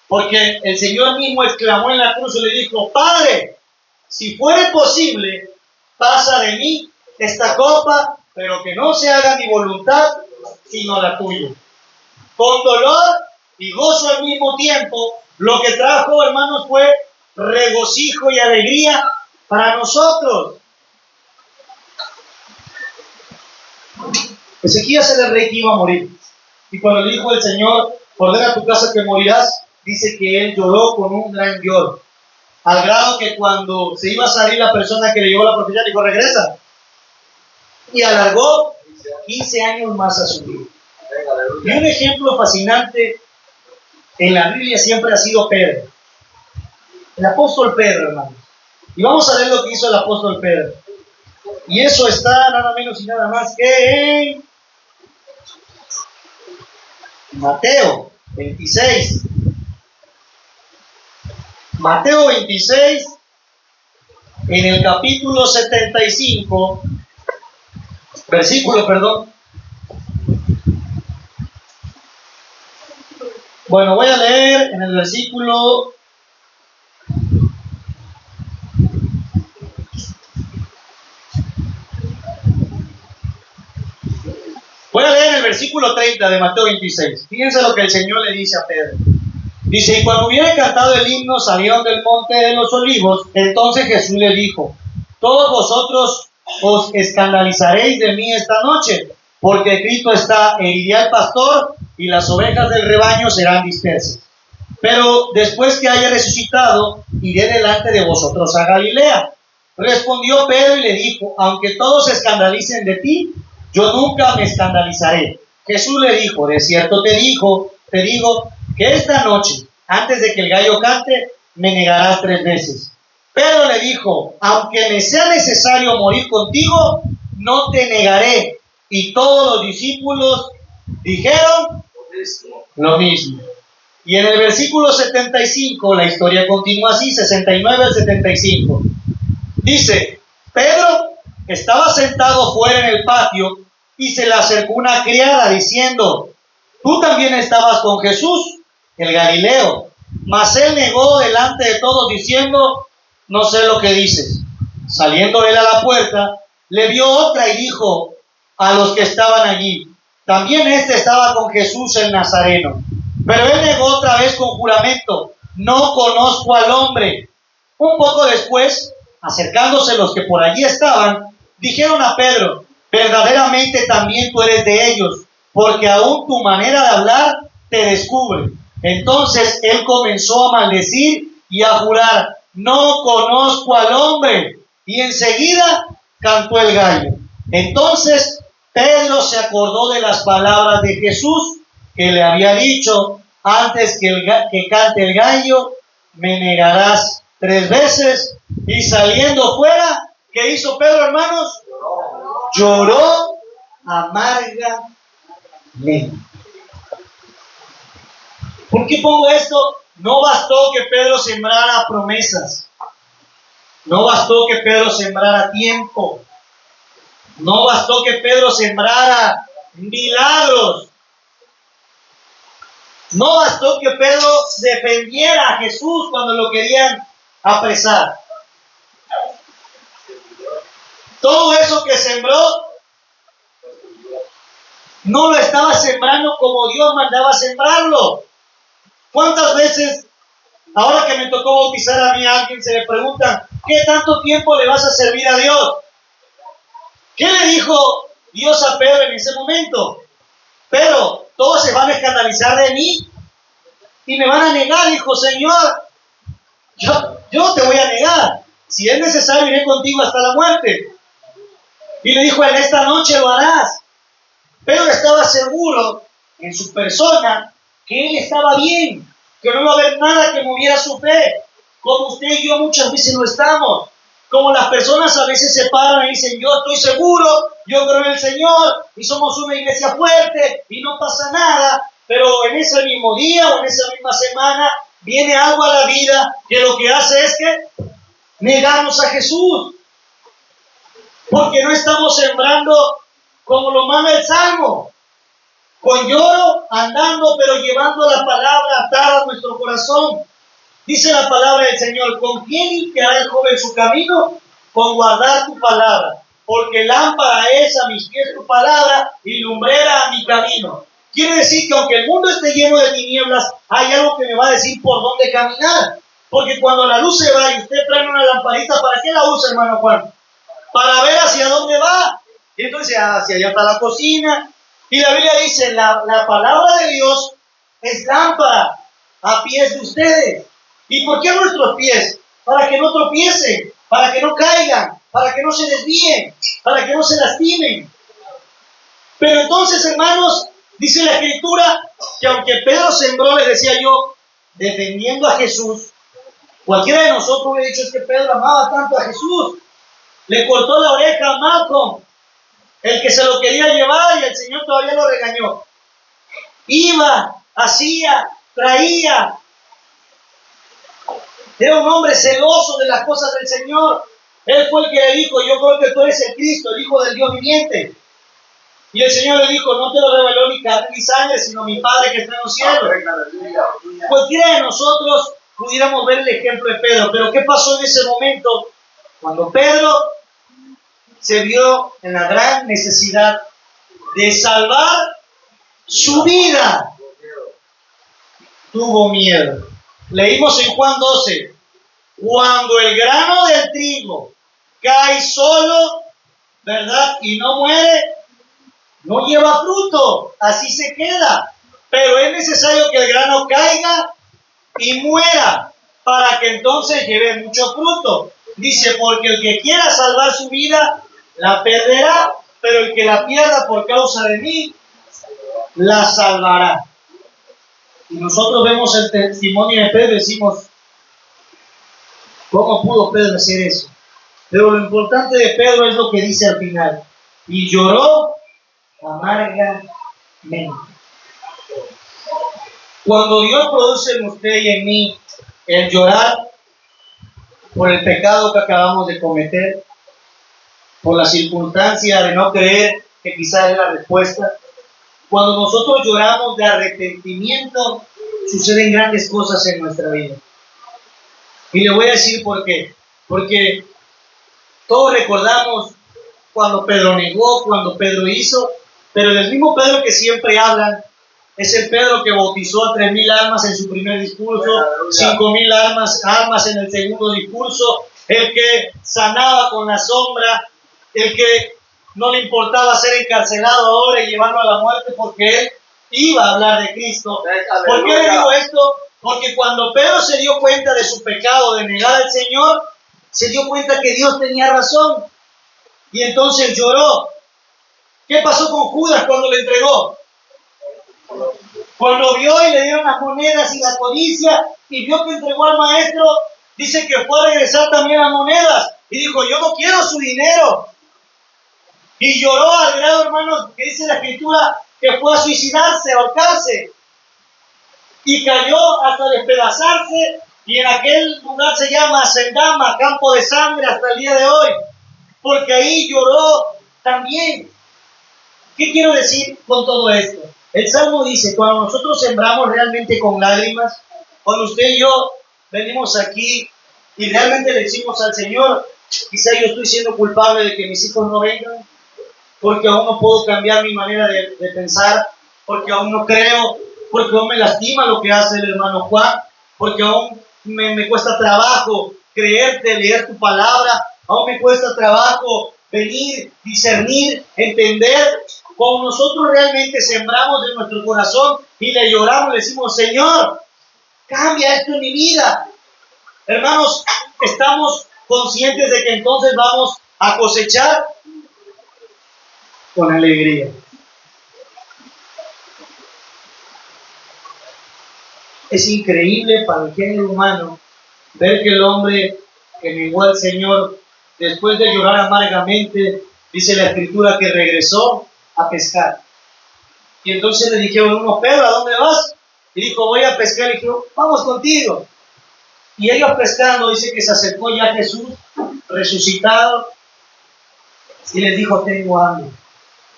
porque el Señor mismo exclamó en la cruz y le dijo, Padre, si fuere posible, pasa de mí esta copa, pero que no se haga mi voluntad, sino la tuya. Con dolor y gozo al mismo tiempo, lo que trajo, hermanos, fue regocijo y alegría para nosotros. Ezequías era el rey que iba a morir. Y cuando le dijo el Señor, ordena a tu casa que morirás, dice que él lloró con un gran lloro. Al grado que cuando se iba a salir la persona que le llevó la profecía, dijo, regresa. Y alargó 15 años más a su vida. Y un ejemplo fascinante en la Biblia siempre ha sido Pedro. El apóstol Pedro, hermanos. Y vamos a ver lo que hizo el apóstol Pedro. Y eso está nada menos y nada más que en Mateo 26. Mateo 26, en el capítulo 75, versículo, perdón. Bueno, voy a leer en el versículo Voy a leer el versículo 30 de Mateo 26. Fíjense lo que el Señor le dice a Pedro. Dice, y cuando hubiera cantado el himno, salieron del monte de los olivos. Entonces Jesús le dijo, todos vosotros os escandalizaréis de mí esta noche, porque escrito está, heriré al pastor y las ovejas del rebaño serán dispersas. Pero después que haya resucitado, iré delante de vosotros a Galilea. Respondió Pedro y le dijo, aunque todos se escandalicen de ti, yo nunca me escandalizaré. Jesús le dijo, de cierto te digo, que esta noche, antes de que el gallo cante, me negarás 3 veces. Pedro le dijo, aunque me sea necesario morir contigo, no te negaré. Y todos los discípulos dijeron lo mismo. Y en el versículo 75, la historia continúa así, 69 al 75. Dice, Pedro estaba sentado fuera en el patio y se le acercó una criada diciendo, tú también estabas con Jesús, el Galileo. Mas él negó delante de todos diciendo, no sé lo que dices. Saliendo él a la puerta, le vio otra y dijo a los que estaban allí, también este estaba con Jesús el Nazareno. Pero él negó otra vez con juramento, no conozco al hombre. Un poco después, acercándose los que por allí estaban, dijeron a Pedro, verdaderamente también tú eres de ellos, porque aún tu manera de hablar te descubre. Entonces él comenzó a maldecir y a jurar, no conozco al hombre. Y enseguida cantó el gallo. Entonces Pedro se acordó de las palabras de Jesús que le había dicho, antes que cante el gallo, me negarás 3 veces. Y saliendo fuera, ¿qué hizo Pedro, hermanos? Lloró amargamente. ¿Por qué pongo esto? No bastó que Pedro sembrara promesas. No bastó que Pedro sembrara tiempo. No bastó que Pedro sembrara milagros. No bastó que Pedro defendiera a Jesús cuando lo querían apresar. Todo eso que sembró, no lo estaba sembrando como Dios mandaba sembrarlo. ¿Cuántas veces, ahora que me tocó bautizar a mí, a alguien se le pregunta, ¿qué tanto tiempo le vas a servir a Dios? ¿Qué le dijo Dios a Pedro en ese momento? Pedro, todos se van a escandalizar de mí y me van a negar. Dijo, Señor, yo te voy a negar. Si es necesario, iré contigo hasta la muerte. Y le dijo, en esta noche lo harás. Pedro estaba seguro en su persona que él estaba bien, que no iba a haber nada que moviera su fe, como usted y yo muchas veces no estamos. Como las personas a veces se paran y dicen, yo estoy seguro, yo creo en el Señor, y somos una iglesia fuerte, y no pasa nada, pero en ese mismo día o en esa misma semana viene algo a la vida que lo que hace es que negamos a Jesús, porque no estamos sembrando como lo manda el Salmo, con lloro, andando, pero llevando la palabra atada a nuestro corazón. Dice la palabra del Señor, ¿con quién limpiará el joven su camino? Con guardar tu palabra, porque lámpara es a mis pies tu palabra y lumbrera a mi camino. Quiere decir que aunque el mundo esté lleno de tinieblas, hay algo que me va a decir por dónde caminar. Porque cuando la luz se va y usted trae una lamparita, ¿para qué la usa, hermano Juan? Para ver hacia dónde va. Y entonces hacia allá está la cocina. Y la Biblia dice, la palabra de Dios es lámpara a pies de ustedes. ¿Y por qué a nuestros pies? Para que no tropiecen, para que no caigan, para que no se desvíen, para que no se lastimen. Pero entonces, hermanos, dice la Escritura que aunque Pedro sembró, les decía yo, defendiendo a Jesús, cualquiera de nosotros hubiera dicho, es que Pedro amaba tanto a Jesús, le cortó la oreja a Malcolm, el que se lo quería llevar, y el Señor todavía lo regañó. Iba, hacía, traía. Era un hombre celoso de las cosas del Señor. Él fue el que le dijo, yo creo que tú eres el Cristo, el Hijo del Dios viviente. Y el Señor le dijo, no te lo reveló ni carne ni sangre, sino mi Padre que está en los cielos. Cualquiera de nosotros pudiéramos ver el ejemplo de Pedro. Pero ¿qué pasó en ese momento? Cuando Pedro se vio en la gran necesidad de salvar su vida, tuvo miedo. Leímos en Juan 12, cuando el grano del trigo cae solo, ¿verdad? Y no muere, no lleva fruto, así se queda. Pero es necesario que el grano caiga y muera para que entonces lleve mucho fruto. Dice, porque el que quiera salvar su vida, la perderá, pero el que la pierda por causa de mí, la salvará. Y nosotros vemos el testimonio de Pedro y decimos, ¿cómo pudo Pedro hacer eso? Pero lo importante de Pedro es lo que dice al final. Y lloró amargamente. Cuando Dios produce en usted y en mí el llorar por el pecado que acabamos de cometer, por la circunstancia de no creer que quizás es la respuesta, cuando nosotros lloramos de arrepentimiento, suceden grandes cosas en nuestra vida. Y le voy a decir por qué. Porque todos recordamos cuando Pedro negó, cuando Pedro hizo, pero el mismo Pedro que siempre hablan es el Pedro que bautizó a 3,000 almas en su primer discurso, 5,000 almas en el segundo discurso, el que sanaba con la sombra, el que no le importaba ser encarcelado ahora y llevarlo a la muerte porque él iba a hablar de Cristo. ¿Por qué le digo esto? Porque cuando Pedro se dio cuenta de su pecado de negar al Señor, se dio cuenta que Dios tenía razón y entonces lloró. ¿Qué pasó con Judas cuando le entregó? Cuando vio y le dieron las monedas y la codicia y vio que entregó al maestro, dice que fue a regresar también las monedas y dijo, yo no quiero su dinero. Y lloró al grado, hermanos, que dice la Escritura, que fue a suicidarse, a ahorcarse. Y cayó hasta despedazarse, y en aquel lugar se llama Sendama, campo de sangre, hasta el día de hoy. Porque ahí lloró también. ¿Qué quiero decir con todo esto? El Salmo dice, cuando nosotros sembramos realmente con lágrimas, cuando usted y yo venimos aquí y realmente le decimos al Señor, quizá yo estoy siendo culpable de que mis hijos no vengan, porque aún no puedo cambiar mi manera de pensar, porque aún no creo porque aún me lastima lo que hace el hermano Juan, porque aún me cuesta trabajo creerte, leer tu palabra, aún me cuesta trabajo venir, discernir, entender. Cuando nosotros realmente sembramos en nuestro corazón y le lloramos, le decimos, Señor, cambia esto en mi vida. Hermanos, estamos conscientes de que entonces vamos a cosechar con alegría. Es increíble para el género humano ver que el hombre que negó al Señor, después de llorar amargamente, dice la Escritura que regresó a pescar. Y entonces le dijeron unos, Pedro, ¿a dónde vas? Y dijo, voy a pescar. Y dijo, vamos contigo. Y ellos pescando, dice que se acercó ya Jesús, resucitado, y les dijo, tengo hambre,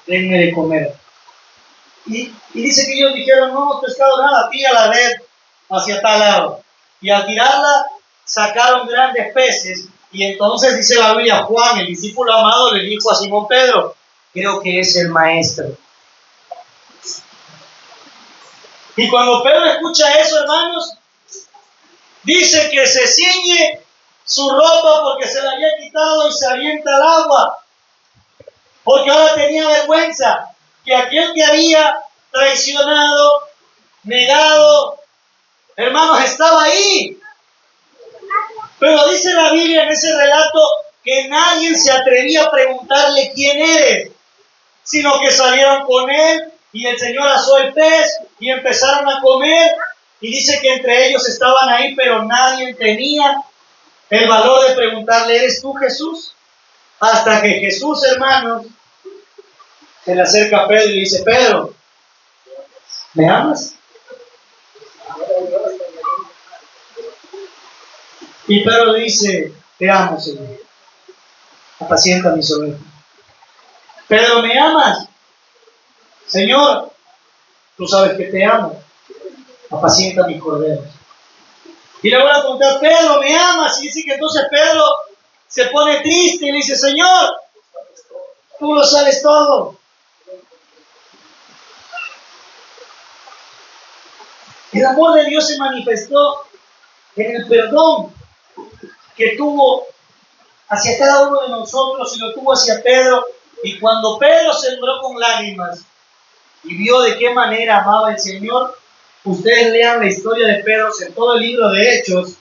denme de comer. Y dice que ellos dijeron, no hemos pescado nada, tira la red hacia tal lado. Y al tirarla, sacaron grandes peces. Y entonces dice la Biblia, Juan, el discípulo amado, le dijo a Simón Pedro, creo que es el maestro. Y cuando Pedro escucha eso, hermanos, dice que se ciñe su ropa porque se la había quitado y se avienta al agua. Porque ahora tenía vergüenza que aquel que había traicionado, negado, hermanos, estaba ahí. Pero dice la Biblia en ese relato que nadie se atrevía a preguntarle quién eres, sino que salieron con él y el Señor asó el pez y empezaron a comer. Y dice que entre ellos estaban ahí, pero nadie tenía el valor de preguntarle, ¿eres tú Jesús? Hasta que Jesús, hermanos, se le acerca a Pedro y le dice, Pedro, ¿me amas? Y Pedro le dice, te amo, Señor. Apacienta mis ovejas. Pedro, ¿me amas? Señor, tú sabes que te amo. Apacienta mis corderos. Y le voy a preguntar, Pedro, ¿me amas? Y dice que entonces Pedro se pone triste y le dice, Señor, tú lo sabes todo. El amor de Dios se manifestó en el perdón que tuvo hacia cada uno de nosotros y lo tuvo hacia Pedro. Y cuando Pedro sembró con lágrimas y vio de qué manera amaba el Señor, ustedes lean la historia de Pedro en todo el libro de Hechos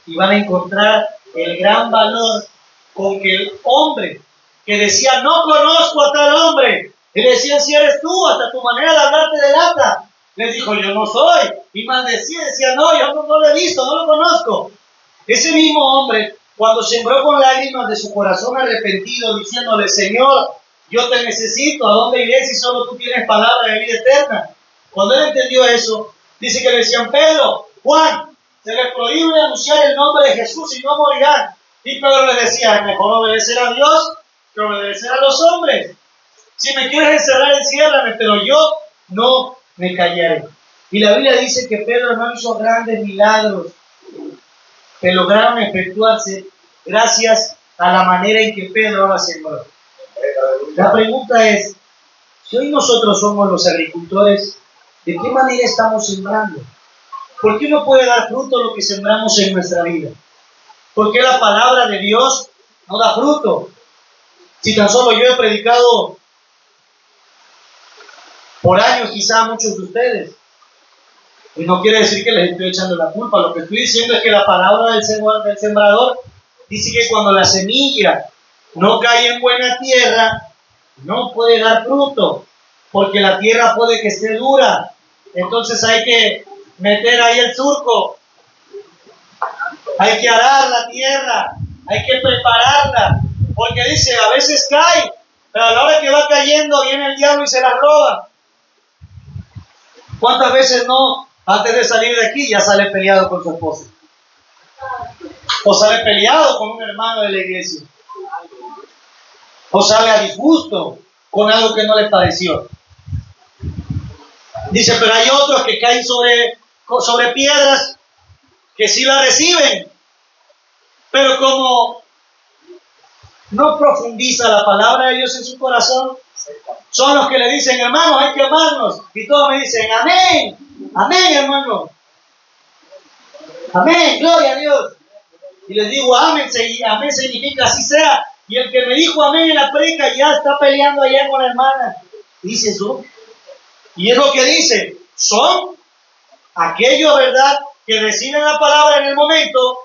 y van a encontrar el gran valor con que el hombre que decía, no conozco a tal hombre, y le decían, si eres tú, hasta tu manera de hablar te delata. Les dijo, yo no soy. Y más decía, no, yo no lo he visto, no lo conozco. Ese mismo hombre, cuando sembró con lágrimas de su corazón arrepentido, diciéndole, Señor, yo te necesito, ¿a dónde iré si solo tú tienes palabra de vida eterna? Cuando él entendió eso, dice que le decían, Pedro, Juan, se les prohíbe anunciar el nombre de Jesús y no morirán. Y Pedro le decía, mejor obedecer a Dios que obedecer a los hombres. Si me quieres encerrar, enciérrame, pero yo no me callaré. Y la Biblia dice que Pedro no hizo grandes milagros que lograron efectuarse gracias a la manera en que Pedro ahora sembró. La pregunta es, si hoy nosotros somos los agricultores, ¿de qué manera estamos sembrando? ¿Por qué no puede dar fruto lo que sembramos en nuestra vida? ¿Por qué la palabra de Dios no da fruto? Si tan solo yo he predicado por años quizá a muchos de ustedes, y no quiere decir que les estoy echando la culpa, lo que estoy diciendo es que la palabra del sembrador dice que cuando la semilla no cae en buena tierra, no puede dar fruto, porque la tierra puede que esté dura. Entonces hay que meter ahí el surco, hay que arar la tierra, hay que prepararla, porque dice, a veces cae, pero a la hora que va cayendo viene el diablo y se la roba. ¿Cuántas veces no, antes de salir de aquí, ya sale peleado con su esposa? O sale peleado con un hermano de la iglesia. O sale a disgusto con algo que no le pareció. Dice, pero hay otros que caen sobre piedras que sí la reciben. Pero como no profundiza la palabra de Dios en su corazón, Son los que le dicen, hermanos, hay que amarnos. Y todos me dicen, amén, amén, hermano. Amén, gloria a Dios. Y les digo, amén, amén significa así sea. Y el que me dijo amén en la predica ya está peleando allá con la hermana. Dice eso. Y es lo que dice, son aquellos, ¿verdad?, que reciben la palabra en el momento,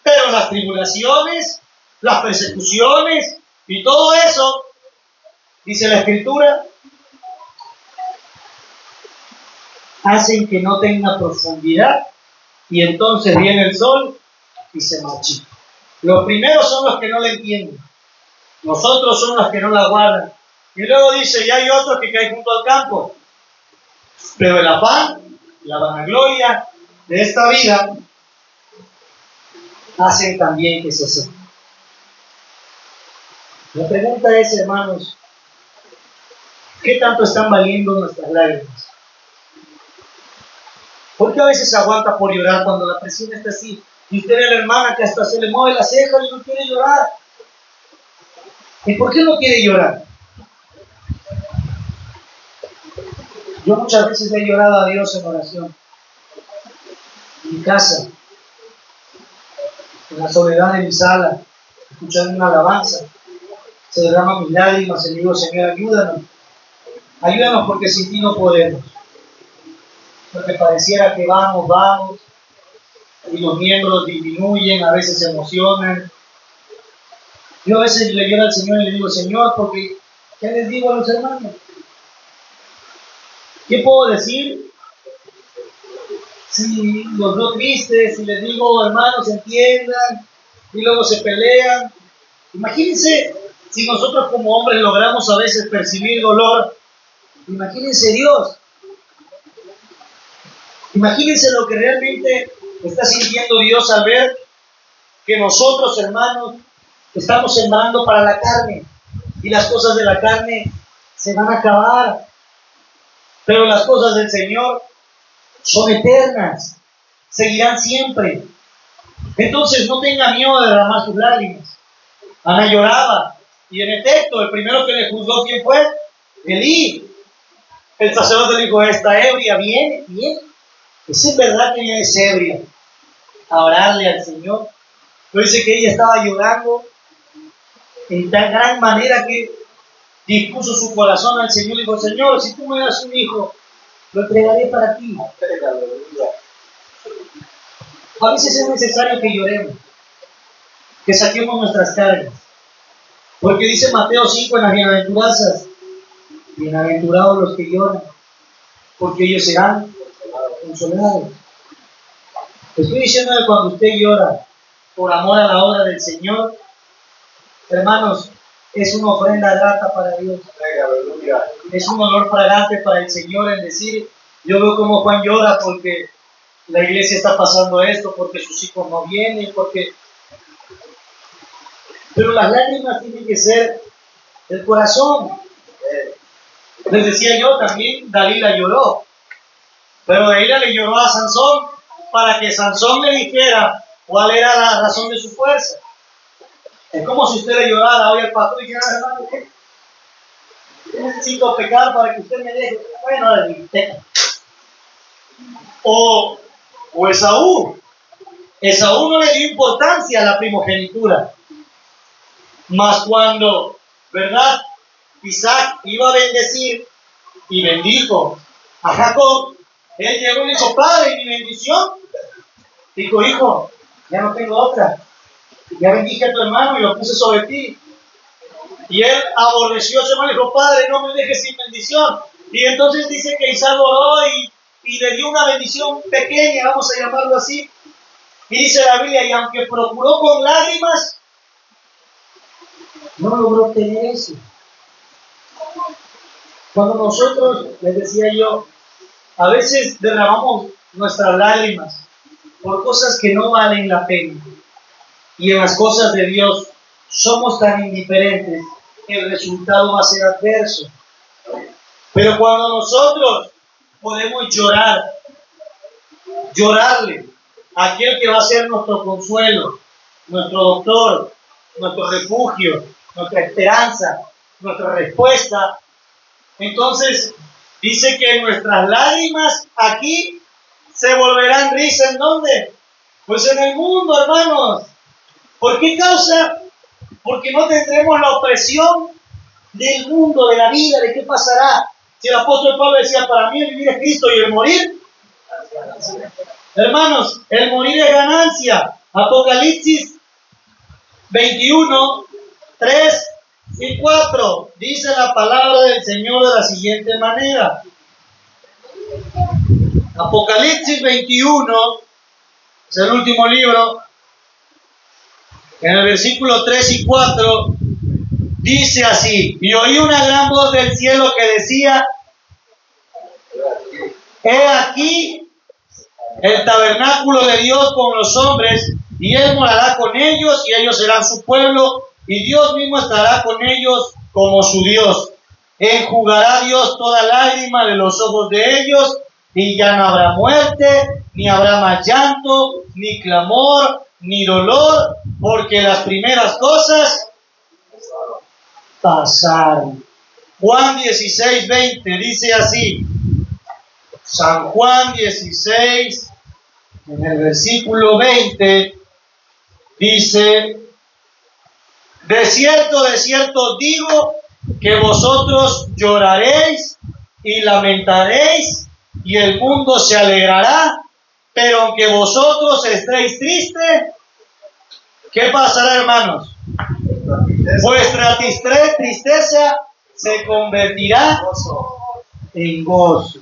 pero las tribulaciones, las persecuciones y todo eso, dice la Escritura, hacen que no tenga profundidad y entonces viene el sol y se marchita. Los primeros son los que no la entienden, los otros son los que no la guardan. Y luego dice, y hay otros que caen junto al campo, pero el afán, la vanagloria de esta vida hacen también que se seque. La pregunta es, hermanos, ¿qué tanto están valiendo nuestras lágrimas? ¿Por qué a veces se aguanta por llorar cuando la presión está así? Y usted ve a la hermana que hasta se le mueve la ceja y no quiere llorar. ¿Y por qué no quiere llorar? Yo muchas veces le he llorado a Dios en oración. En mi casa, en la soledad de mi sala, escuchando una alabanza. Se derraman mis lágrimas y le digo, Señor, ayúdanos. Ayúdanos porque sin ti no podemos. Porque pareciera que vamos, y los miembros disminuyen, a veces se emocionan. Yo a veces le lloro al Señor y le digo, Señor, porque, ¿qué les digo a los hermanos? ¿Qué puedo decir? Si los veo tristes, si les digo, hermanos, entiendan, y luego se pelean. Imagínense si nosotros como hombres logramos a veces percibir dolor. Imagínense Dios. Imagínense lo que realmente está sintiendo Dios al ver que nosotros, hermanos, estamos sembrando para la carne y las cosas de la carne se van a acabar, pero las cosas del Señor son eternas, seguirán siempre. Entonces no tenga miedo de derramar sus lágrimas. Ana lloraba y en efecto el primero que le juzgó, ¿quién fue? Elí. El sacerdote le dijo, esta ebria viene. Es verdad que ella es ebria a orarle al Señor. Pero dice que ella estaba llorando en tan gran manera que dispuso su corazón al Señor y dijo, Señor, si tú me das un hijo, lo entregaré para ti. A veces es necesario que lloremos, que saquemos nuestras cargas. Porque dice Mateo 5 en las bienaventuranzas, bienaventurados los que lloran, porque ellos serán consolados. Estoy diciendo que cuando usted llora por amor a la obra del Señor, hermanos, es una ofrenda grata para Dios. Es un olor fragante para el Señor en decir, yo veo como Juan llora porque la iglesia está pasando esto, porque sus hijos no vienen, porque... Pero las lágrimas tienen que ser del corazón. Les decía yo, también Dalila lloró, pero Dalila le lloró a Sansón para que Sansón le dijera cuál era la razón de su fuerza. Es como si usted le llorara hoy al pastor y dijera, hermano, ¿qué? Yo necesito pecar para que usted me deje. Bueno, peca. O Esaú. Esaú no le dio importancia a la primogenitura. Mas cuando, ¿verdad?, Isaac iba a bendecir y bendijo a Jacob, él llegó y dijo, Padre, mi bendición. Dijo, hijo, ya no tengo otra. Ya bendije a tu hermano y lo puse sobre ti. Y él aborreció a su hermano y dijo, Padre, no me dejes sin bendición. Y entonces dice que Isaac oró y le dio una bendición pequeña, vamos a llamarlo así. Y dice la Biblia, y aunque procuró con lágrimas, no logró obtener eso. Cuando nosotros, les decía yo, a veces derramamos nuestras lágrimas por cosas que no valen la pena. Y en las cosas de Dios somos tan indiferentes que el resultado va a ser adverso. Pero cuando nosotros podemos llorarle a aquel que va a ser nuestro consuelo, nuestro doctor, nuestro refugio, nuestra esperanza, nuestra respuesta, Entonces, dice que nuestras lágrimas aquí se volverán risa. ¿En dónde? Pues en el mundo, hermanos. ¿Por qué causa? Porque no tendremos la opresión del mundo, de la vida, de qué pasará. Si el apóstol Pablo decía, para mí el vivir es Cristo y el morir, hermanos, el morir es ganancia. Apocalipsis 21, 3 y 4, dice la palabra del Señor de la siguiente manera. Apocalipsis 21, es el último libro, en el versículo 3 y 4, dice así: y oí una gran voz del cielo que decía, he aquí el tabernáculo de Dios con los hombres, y Él morará con ellos, y ellos serán su pueblo, y Dios mismo estará con ellos como su Dios. Enjugará Dios toda lágrima de los ojos de ellos, y ya no habrá muerte, ni habrá más llanto, ni clamor, ni dolor, porque las primeras cosas pasaron. Juan 16, 20 dice así. San Juan 16, en el versículo 20, dice, de cierto digo que vosotros lloraréis y lamentaréis, y el mundo se alegrará, pero aunque vosotros estéis tristes, ¿qué pasará, hermanos? Vuestra tristeza se convertirá en gozo.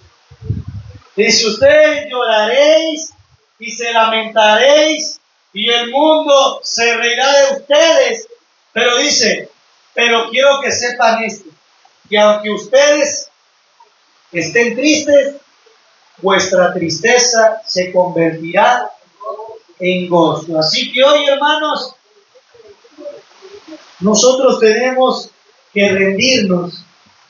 Dice, ustedes lloraréis y se lamentaréis, y el mundo se reirá de ustedes. Pero dice, pero quiero que sepan esto, que aunque ustedes estén tristes, vuestra tristeza se convertirá en gozo. Así que hoy, hermanos, nosotros tenemos que rendirnos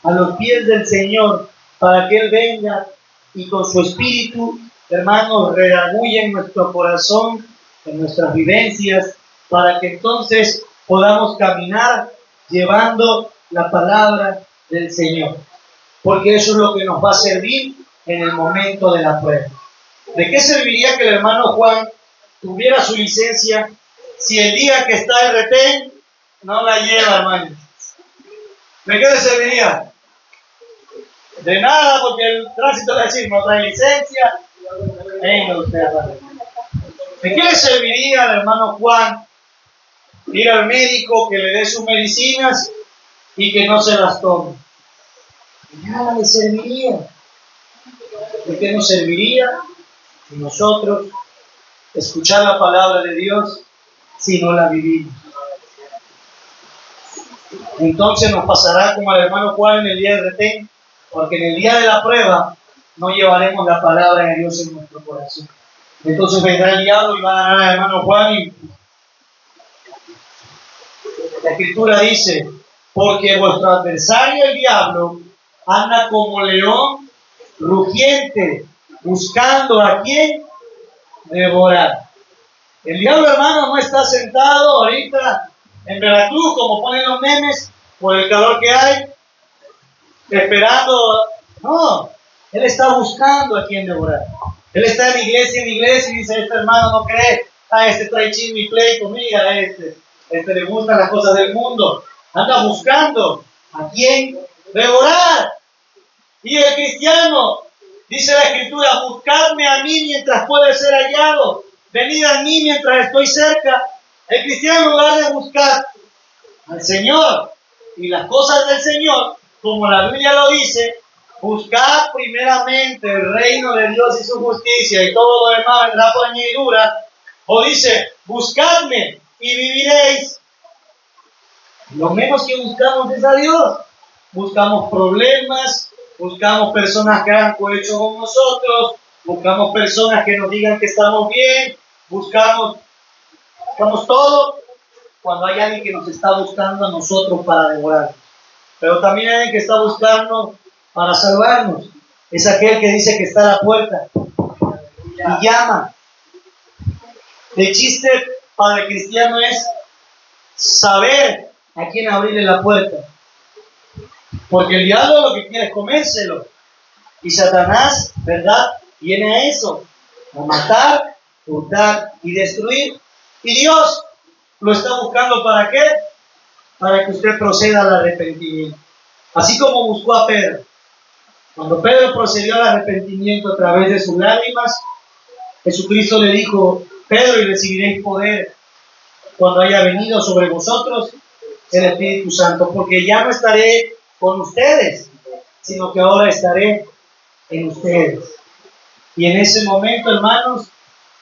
a los pies del Señor para que Él venga y con su espíritu, hermanos, redarguye en nuestro corazón, en nuestras vivencias, para que entonces podamos caminar llevando la palabra del Señor. Porque eso es lo que nos va a servir en el momento de la prueba. ¿De qué serviría que el hermano Juan tuviera su licencia si el día que está el retén no la lleva, hermano? ¿De qué le serviría? De nada, porque el tránsito va a decir, no trae licencia. Venga usted, hermano. ¿De qué le serviría al hermano Juan ir al médico que le dé sus medicinas y que no se las tome? De nada le serviría. ¿De qué nos serviría si nosotros escuchar la palabra de Dios si no la vivimos? Entonces nos pasará como al hermano Juan en el día del retén, porque en el día de la prueba no llevaremos la palabra de Dios en nuestro corazón. Entonces vendrá el diablo y va a ganar al hermano Juan, y la Escritura dice, porque vuestro adversario el diablo anda como león rugiente, buscando a quien devorar. El diablo, hermano, no está sentado ahorita en Veracruz, como ponen los memes, por el calor que hay, esperando. No, él está buscando a quien devorar. Él está en iglesia y dice, este hermano no cree, este trae chisme y pleito, mira, este le gustan las cosas del mundo. Anda buscando a quien devorar. Y el cristiano, dice la Escritura, buscadme a mí mientras puede ser hallado. Venid a mí mientras estoy cerca. El cristiano, en lugar de buscar al Señor y las cosas del Señor, como la Biblia lo dice, buscad primeramente el reino de Dios y su justicia, y todo lo demás vendrá por añadidura. O dice, buscadme y viviréis. Lo menos que buscamos es a Dios. Buscamos problemas, buscamos personas que hagan cohecho con nosotros, buscamos personas que nos digan que estamos bien, buscamos todo cuando hay alguien que nos está buscando a nosotros para devorarnos. Pero también hay alguien que está buscando para salvarnos. Es aquel que dice que está a la puerta y llama. El chiste para el cristiano es saber a quién abrirle la puerta. Porque el diablo lo que quiere es comérselo. Y Satanás, ¿verdad?, viene a eso, a matar, hurtar y destruir. Y Dios lo está buscando, ¿para qué? Para que usted proceda al arrepentimiento. Así como buscó a Pedro. Cuando Pedro procedió al arrepentimiento a través de sus lágrimas, Jesucristo le dijo: Pedro, y recibiréis poder cuando haya venido sobre vosotros el Espíritu Santo, porque ya no estaré con ustedes, sino que ahora estaré en ustedes. Y en ese momento, hermanos,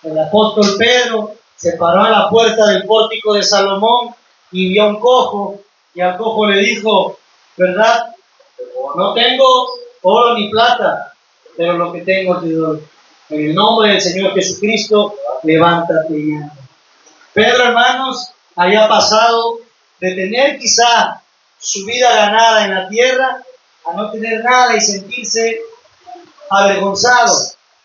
el apóstol Pedro se paró a la puerta del pórtico de Salomón y vio a un cojo, y al cojo le dijo: ¿verdad? No tengo oro ni plata, pero lo que tengo te doy. En el nombre del Señor Jesucristo, levántate y anda. Pedro, hermanos, había pasado de tener quizá su vida ganada en la tierra a no tener nada y sentirse avergonzado.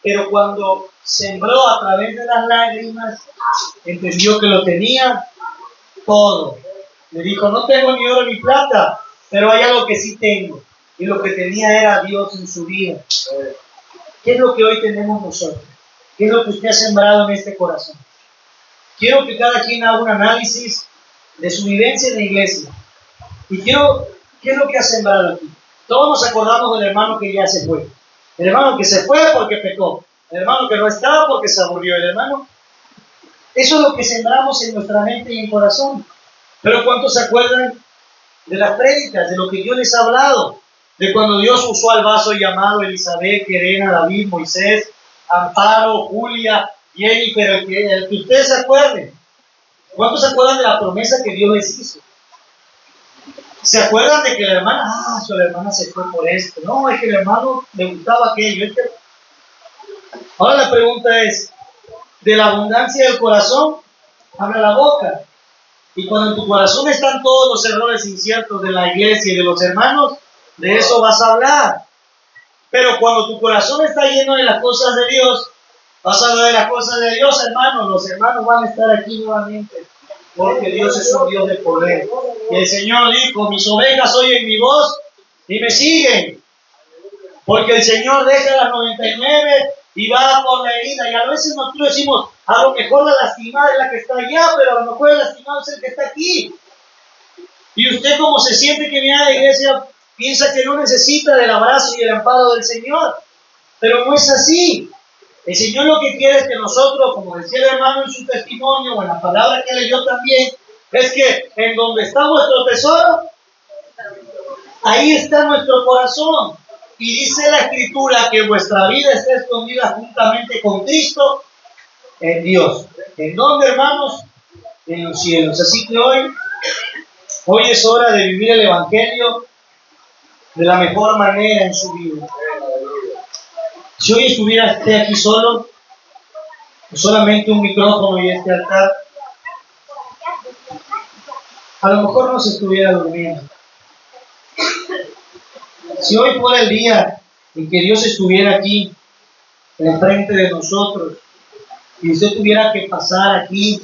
Pero cuando sembró a través de las lágrimas, entendió que lo tenía todo. Le dijo: no tengo ni oro ni plata, pero hay algo que sí tengo. Y lo que tenía era Dios en su vida. ¿Qué es lo que hoy tenemos nosotros? ¿Qué es lo que usted ha sembrado en este corazón? Quiero que cada quien haga un análisis de su vivencia en la iglesia. Y ¿qué es lo que ha sembrado aquí? Todos nos acordamos del hermano que ya se fue. El hermano que se fue porque pecó. El hermano que no estaba porque se aburrió. El hermano. Eso es lo que sembramos en nuestra mente y en el corazón. Pero ¿cuántos se acuerdan de las prédicas, de lo que Dios les ha hablado? De cuando Dios usó al vaso llamado Elizabeth, Querena, David, Moisés, Amparo, Julia, Jennifer, el que ustedes se acuerden. ¿Cuántos se acuerdan de la promesa que Dios les hizo? ¿Se acuerdan de que la hermana se fue por esto? No, es que el hermano le gustaba aquello. Ahora la pregunta es: de la abundancia del corazón habla la boca. Y cuando en tu corazón están todos los errores inciertos de la iglesia y de los hermanos, de eso vas a hablar. Pero cuando tu corazón está lleno de las cosas de Dios, vas a hablar de las cosas de Dios, hermanos. Los hermanos van a estar aquí nuevamente, porque Dios es un Dios de poder. Y el Señor dijo: mis ovejas oyen mi voz y me siguen. Porque el Señor deja las 99 y va por la herida. Y a veces nosotros decimos: a lo mejor la lastimada es la que está allá, pero a lo mejor el lastimado es el que está aquí. Y usted, como se siente que viene a la iglesia, piensa que no necesita del abrazo y el amparo del Señor. Pero no es así. El Señor lo que quiere es que nosotros, como decía el hermano en su testimonio o en la palabra que leyó también, es que en donde está vuestro tesoro, ahí está nuestro corazón. Y dice la Escritura que vuestra vida está escondida juntamente con Cristo en Dios. ¿En dónde, hermanos? En los cielos. Así que hoy es hora de vivir el Evangelio de la mejor manera en su vida. Si hoy estuviera usted aquí solo, solamente un micrófono y este altar, a lo mejor no se estuviera durmiendo. Si hoy fuera el día en que Dios estuviera aquí, enfrente de nosotros, y usted tuviera que pasar aquí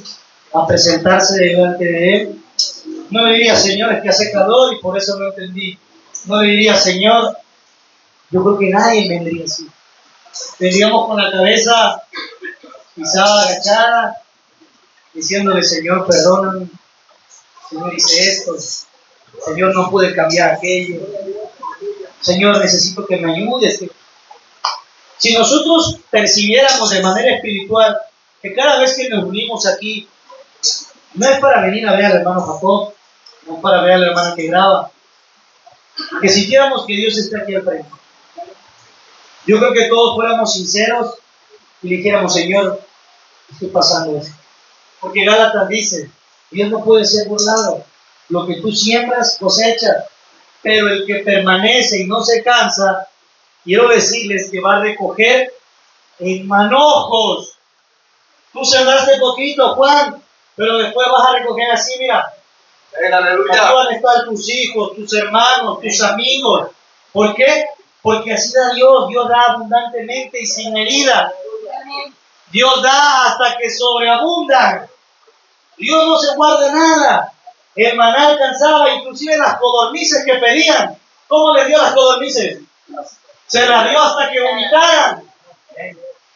a presentarse delante de Él, no le diría: Señor, es que hace calor y por eso no entendí. No le diría: Señor, yo creo que nadie vendría así. Vendríamos con la cabeza quizá agachada, diciéndole: Señor, perdóname. Señor, hice esto. Señor, no pude cambiar aquello. Señor, necesito que me ayudes. Si nosotros percibiéramos de manera espiritual que cada vez que nos unimos aquí, no es para venir a ver al hermano Jacob, no es para ver a la hermana que graba, que sintiéramos que Dios está aquí al frente. Yo creo que todos fuéramos sinceros y le dijéramos: Señor, estoy pasando esto. Porque Gálatas dice: Dios no puede ser burlado. Lo que tú siembras, cosechas. Pero el que permanece y no se cansa, quiero decirles que va a recoger en manojos. Tú sembraste poquito, Juan, pero después vas a recoger así, mira. Aleluya. Aquí van a estar tus hijos, tus hermanos, tus amigos. ¿Por qué? Porque así da Dios. Dios da abundantemente y sin medida. Dios da hasta que sobreabundan. Dios no se guarda nada. El maná alcanzaba inclusive las codornices que pedían. ¿Cómo les dio las codornices? Se las dio hasta que vomitaran.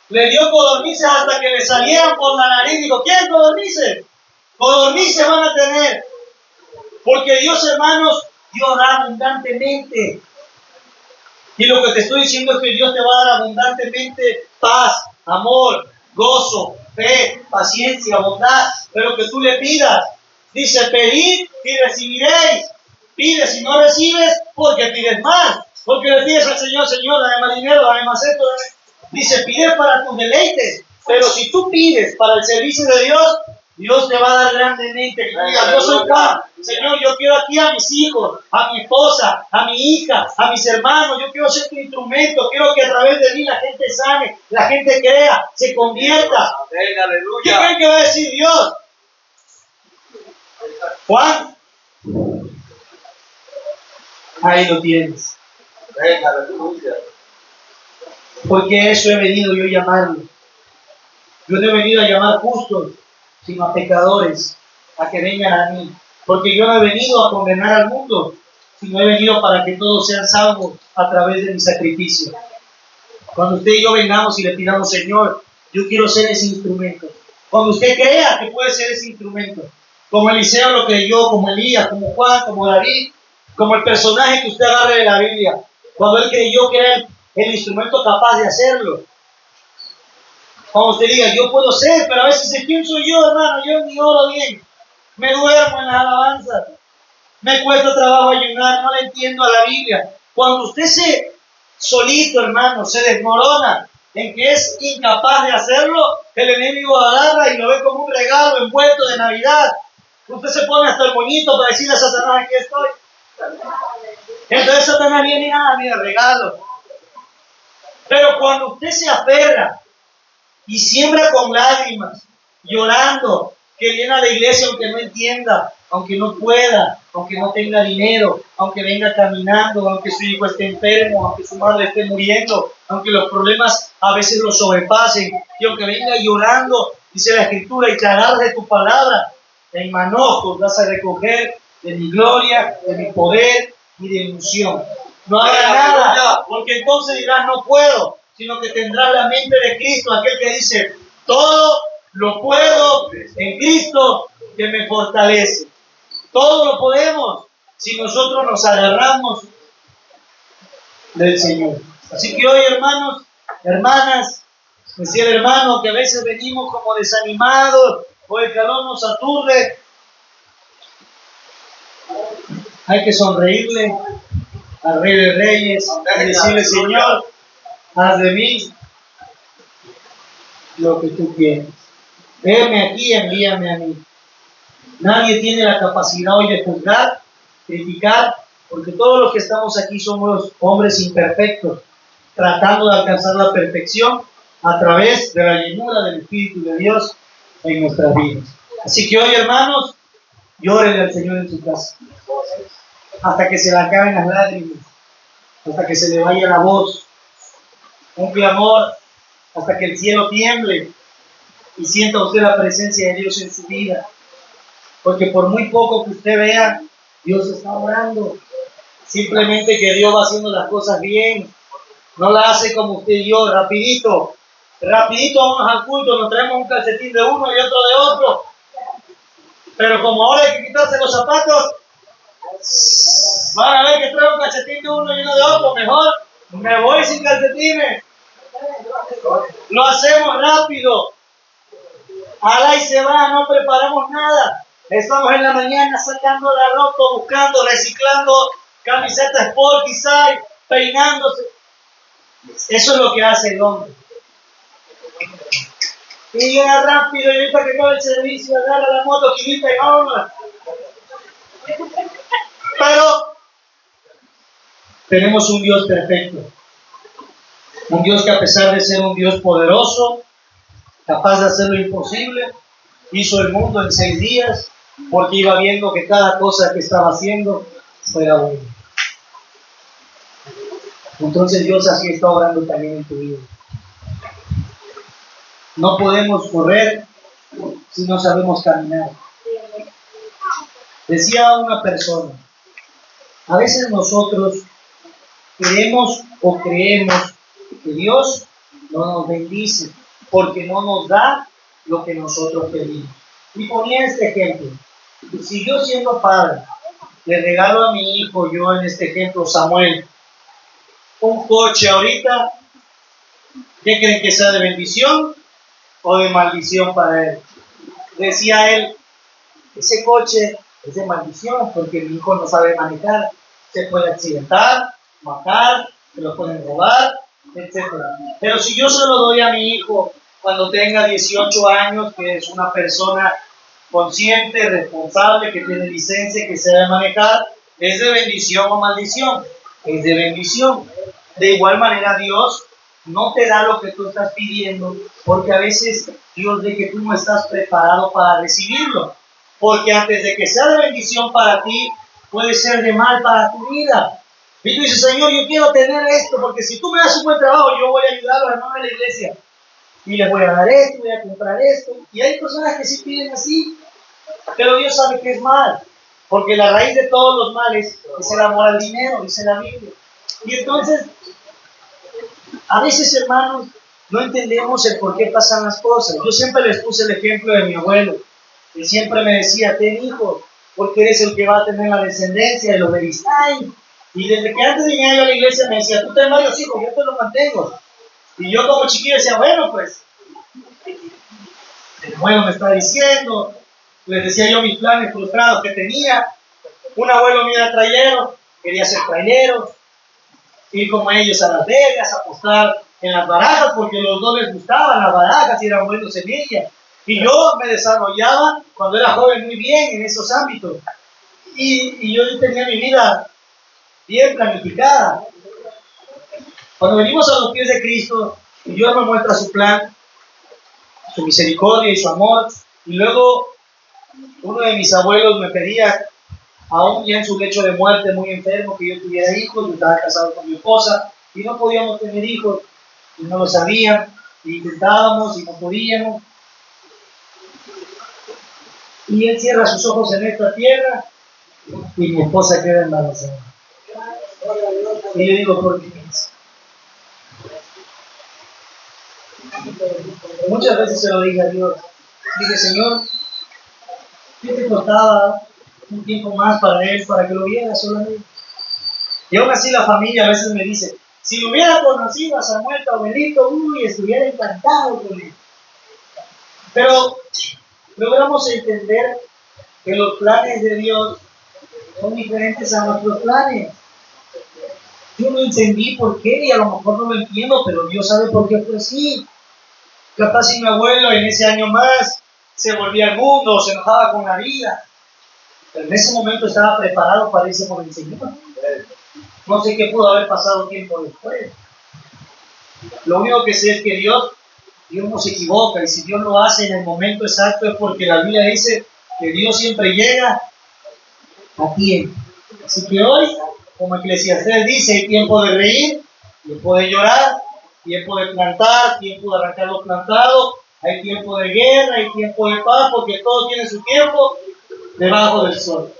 Le dio codornices hasta que le salieran por la nariz. Digo, ¿quieren codornices? Codornices van a tener. Porque Dios, hermanos, Dios da abundantemente. Y lo que te estoy diciendo es que Dios te va a dar abundantemente paz, amor, gozo, fe, paciencia, bondad. Pero que tú le pidas. Dice, pedid y recibiréis. Pide si no recibes, porque pides más. Porque le pides al Señor, Señor, dame más dinero, dame más esto. Dice, pide para tus deleites. Pero si tú pides para el servicio de Dios, Dios te va a dar grandemente. Yo soy Juan. Señor, yo quiero aquí a mis hijos, a mi esposa, a mi hija, a mis hermanos. Yo quiero ser tu instrumento. Quiero que a través de mí la gente sane, la gente crea, se convierta. ¿Qué creen que va a decir Dios? Juan, ahí lo tienes. Porque eso he venido yo a llamarlo. Yo no he venido a llamar justos, sino a pecadores, a que vengan a mí. Porque yo no he venido a condenar al mundo, sino he venido para que todos sean salvos a través de mi sacrificio. Cuando usted y yo vengamos y le pidamos, Señor, yo quiero ser ese instrumento. Cuando usted crea que puede ser ese instrumento, como Eliseo lo creyó, como Elías, como Juan, como David, como el personaje que usted agarre de la Biblia, cuando él creyó que era el instrumento capaz de hacerlo. Cuando usted diga, yo puedo ser, pero a veces dice, ¿quién soy yo, hermano? Yo ni oro bien, me duermo en las alabanzas, me cuesta trabajo ayunar, no le entiendo a la Biblia. Cuando usted se solito, hermano, se desmorona en que es incapaz de hacerlo, el enemigo agarra y lo ve como un regalo envuelto de Navidad. Usted se pone hasta el moñito para decirle a Satanás, aquí estoy. Entonces Satanás viene, mira, regalo. Pero cuando usted se aferra y siembra con lágrimas, llorando, que viene a la iglesia aunque no entienda, aunque no pueda, aunque no tenga dinero, aunque venga caminando, aunque su hijo esté enfermo, aunque su madre esté muriendo, aunque los problemas a veces lo sobrepasen, y aunque venga llorando, dice la Escritura, y te agarras de tu palabra, en manojos vas a recoger de mi gloria, de mi poder y de mi unción. No haga nada, porque entonces dirás no puedo, sino que tendrás la mente de Cristo, aquel que dice, todo lo puedo en Cristo que me fortalece. Todo lo podemos si nosotros nos agarramos del Señor. Así que hoy, hermanos, hermanas, decía el hermano que a veces venimos como desanimados, o el calor nos aturde. Hay que sonreírle al Rey de Reyes y decirle, Señor, haz de mí lo que tú quieres. Heme aquí, envíame a mí. Nadie tiene la capacidad hoy de juzgar, criticar, porque todos los que estamos aquí somos hombres imperfectos, tratando de alcanzar la perfección a través de la llenura del Espíritu de Dios en nuestras vidas. Así que hoy, hermanos, llórenle al Señor en su casa, hasta que se le acaben las lágrimas, hasta que se le vaya la voz, un clamor, hasta que el cielo tiemble y sienta usted la presencia de Dios en su vida. Porque por muy poco que usted vea, Dios está orando. Simplemente que Dios va haciendo las cosas bien. No la hace como usted y yo, rapidito. Rapidito vamos al culto, nos traemos un calcetín de uno y otro de otro. Pero como ahora hay que quitarse los zapatos, van a ver que traigo un calcetín de uno y uno de otro. Mejor me voy sin calcetines. Lo hacemos rápido. Alá y se va, no preparamos nada. Estamos en la mañana sacando la ropa, buscando, reciclando camisetas sport, quizás, peinándose. Eso es lo que hace el hombre. Y llega rápido y ahorita que acabe el servicio, agarra la moto, quilita y vámonos. Pero tenemos un Dios perfecto. Un Dios que a pesar de ser un Dios poderoso, capaz de hacer lo imposible, hizo el mundo en 6 días, porque iba viendo que cada cosa que estaba haciendo fuera buena. Entonces Dios así está obrando también en tu vida. No podemos correr si no sabemos caminar. Decía una persona, a veces nosotros queremos o creemos que Dios no nos bendice porque no nos da lo que nosotros pedimos. Y ponía este ejemplo. Si yo siendo padre le regalo a mi hijo, yo en este ejemplo Samuel, un coche ahorita, ¿qué creen que sea de bendición o de maldición para él? Decía él, ese coche es de maldición porque mi hijo no sabe manejar, se puede accidentar, matar, se lo pueden robar, etc. Pero si yo se lo doy a mi hijo cuando tenga 18 años, que es una persona consciente, responsable, que tiene licencia, que sabe manejar, ¿es de bendición o maldición? Es de bendición. De igual manera Dios no te da lo que tú estás pidiendo, porque a veces Dios ve que tú no estás preparado para recibirlo, porque antes de que sea de bendición para ti, puede ser de mal para tu vida. Y tú dices, Señor, yo quiero tener esto, porque si tú me das un buen trabajo, yo voy a ayudar a los hermanos de la iglesia, y les voy a dar esto, voy a comprar esto, y hay personas que sí piden así, pero Dios sabe que es mal, porque la raíz de todos los males es el amor al dinero, dice la Biblia. Y entonces, a veces, hermanos, no entendemos el por qué pasan las cosas. Yo siempre les puse el ejemplo de mi abuelo. Él siempre me decía, ten hijos, porque eres el que va a tener la descendencia de los Beristain. Y desde que antes de llegar yo a la iglesia me decía, tú ten varios hijos, yo te los mantengo. Y yo como chiquillo decía, bueno, pues, el abuelo me está diciendo. Les decía yo mis planes frustrados que tenía. Un abuelo mío era trailero, quería ser trailero, ir como ellos a Las Vegas, apostar en las barajas, porque los dos les gustaban las barajas y eran buenos en ellas. Y yo me desarrollaba cuando era joven muy bien en esos ámbitos. Y yo tenía mi vida bien planificada. Cuando venimos a los pies de Cristo, y Dios me muestra su plan, su misericordia y su amor, y luego uno de mis abuelos me pedía, aún ya en su lecho de muerte, muy enfermo, que yo tuviera hijos. Yo estaba casado con mi esposa y no podíamos tener hijos, y no lo sabían, y intentábamos y no podíamos. Y él cierra sus ojos en esta tierra y mi esposa queda embarazada. Y yo digo, ¿por qué? Muchas veces se lo dije a Dios. Dije, Señor, ¿qué te costaba un tiempo más para él, para que lo viera solamente? Y aún así la familia a veces me dice, si hubiera conocido a Samuel, tu abuelito, uy, estuviera encantado con él. Pero logramos entender que los planes de Dios son diferentes a nuestros planes. Yo no entendí por qué y a lo mejor no lo entiendo, pero Dios sabe por qué fue así. Capaz si mi abuelo en ese año más se volvía al mundo o se enojaba con la vida, pero en ese momento estaba preparado para irse por el Señor. No sé qué pudo haber pasado tiempo después. Lo único que sé es que Dios no se equivoca, y si Dios lo hace en el momento exacto es porque la Biblia dice que Dios siempre llega a tiempo. Así que hoy, como Eclesiastés dice, hay tiempo de reír, tiempo de llorar, tiempo de plantar, tiempo de arrancar lo plantado, hay tiempo de guerra, hay tiempo de paz, porque todo tiene su tiempo debajo del sol.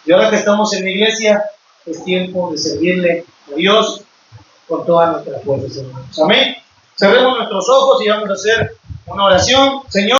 Y ahora que estamos en la iglesia, es tiempo de servirle a Dios con todas nuestras fuerzas, hermanos. Amén. Cerremos nuestros ojos y vamos a hacer una oración. Señor.